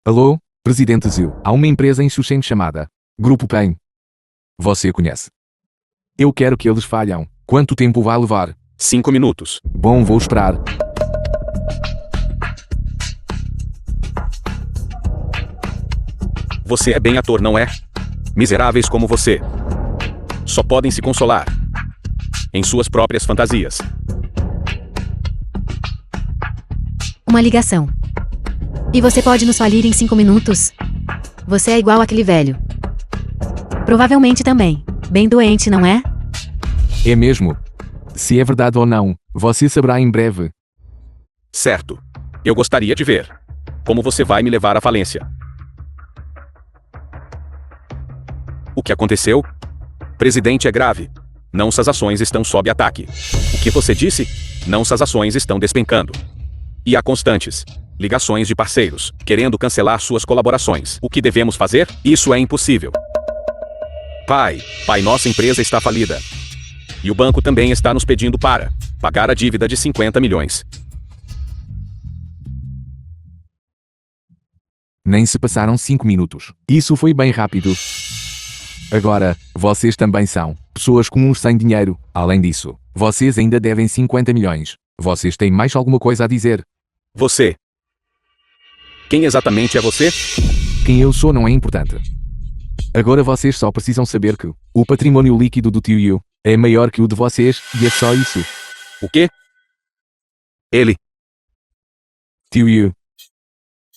Alô, Presidente Zhu. Há uma empresa em Xuxen chamada Grupo Peng. Você conhece? Eu quero que eles falham. Quanto tempo vai levar? 5 minutos. Bom, vou esperar. Você é bem ator, não é? Miseráveis como você só podem se consolar em suas próprias fantasias. Uma ligação. E você pode nos falir em 5 minutos? Você é igual àquele velho. Provavelmente também. Bem doente, não é? É mesmo? Se é verdade ou não, você saberá em breve. Certo. Eu gostaria de ver como você vai me levar à falência. O que aconteceu? Presidente, é grave. Não, suas ações estão sob ataque. O que você disse? Não, suas ações estão despencando. E há constantes ligações de parceiros querendo cancelar suas colaborações. O que devemos fazer? Isso é impossível. Pai, nossa empresa está falida. E o banco também está nos pedindo para pagar a dívida de 50 milhões. Nem se passaram 5 minutos. Isso foi bem rápido. Agora, vocês também são pessoas comuns sem dinheiro. Além disso, vocês ainda devem 50 milhões. Vocês têm mais alguma coisa a dizer? Você. Quem exatamente é você? Quem eu sou não é importante. Agora vocês só precisam saber que o patrimônio líquido do tio Yu é maior que o de vocês, e é só isso. O quê? Ele. Tio Yu.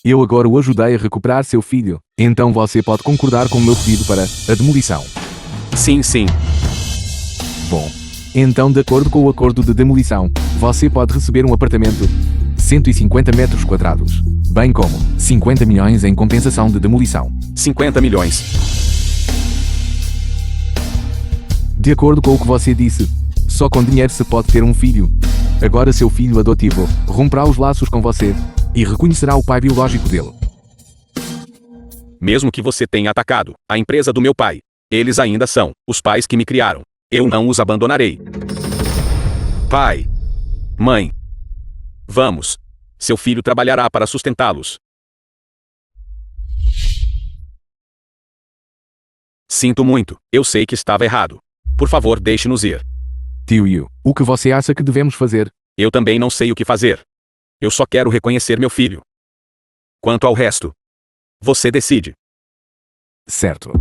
Eu agora o ajudei a recuperar seu filho, então você pode concordar com o meu pedido para a demolição. Sim, sim. Bom, então de acordo com o acordo de demolição, você pode receber um apartamento 150 metros quadrados, bem como 50 milhões em compensação de demolição. 50 milhões. De acordo com o que você disse, só com dinheiro se pode ter um filho. Agora seu filho adotivo romperá os laços com você e reconhecerá o pai biológico dele. Mesmo que você tenha atacado a empresa do meu pai, eles ainda são os pais que me criaram. Eu não os abandonarei. Pai. Mãe. Vamos. Seu filho trabalhará para sustentá-los. Sinto muito, eu sei que estava errado. Por favor, deixe-nos ir. Tio Yu, o que você acha que devemos fazer? Eu também não sei o que fazer. Eu só quero reconhecer meu filho. Quanto ao resto, você decide. Certo.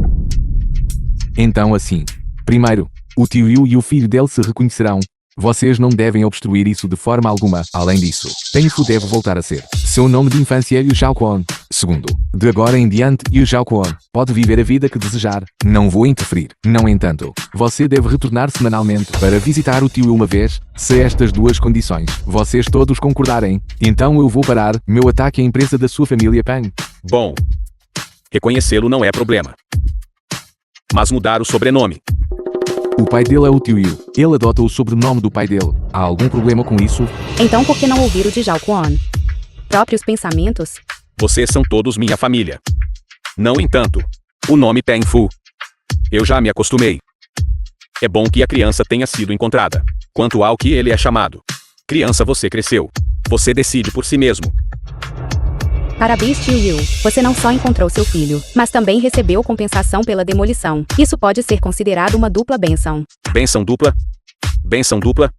Então assim, primeiro, o tio Yu e o filho dele se reconhecerão. Vocês não devem obstruir isso de forma alguma. Além disso, Peng Fu deve voltar a ser seu nome de infância Yu Xiaoquan. Segundo, de agora em diante, Yu Xiaoquan pode viver a vida que desejar. Não vou interferir. No entanto, você deve retornar semanalmente para visitar o tio uma vez. Se estas duas condições vocês todos concordarem, então eu vou parar meu ataque à empresa da sua família Peng. Bom, reconhecê-lo não é problema. Mas mudar o sobrenome. O pai dele é o tio Yu. Ele adota o sobrenome do pai dele. Há algum problema com isso? Então por que não ouvir o de Zhao Quan? Próprios pensamentos? Vocês são todos minha família. No entanto, o nome Peng Fu. Eu já me acostumei. É bom que a criança tenha sido encontrada. Quanto ao que ele é chamado. Criança, você cresceu. Você decide por si mesmo. Parabéns, tio Yu. Você não só encontrou seu filho, mas também recebeu compensação pela demolição. Isso pode ser considerado uma dupla bênção. Bênção dupla? Bênção dupla?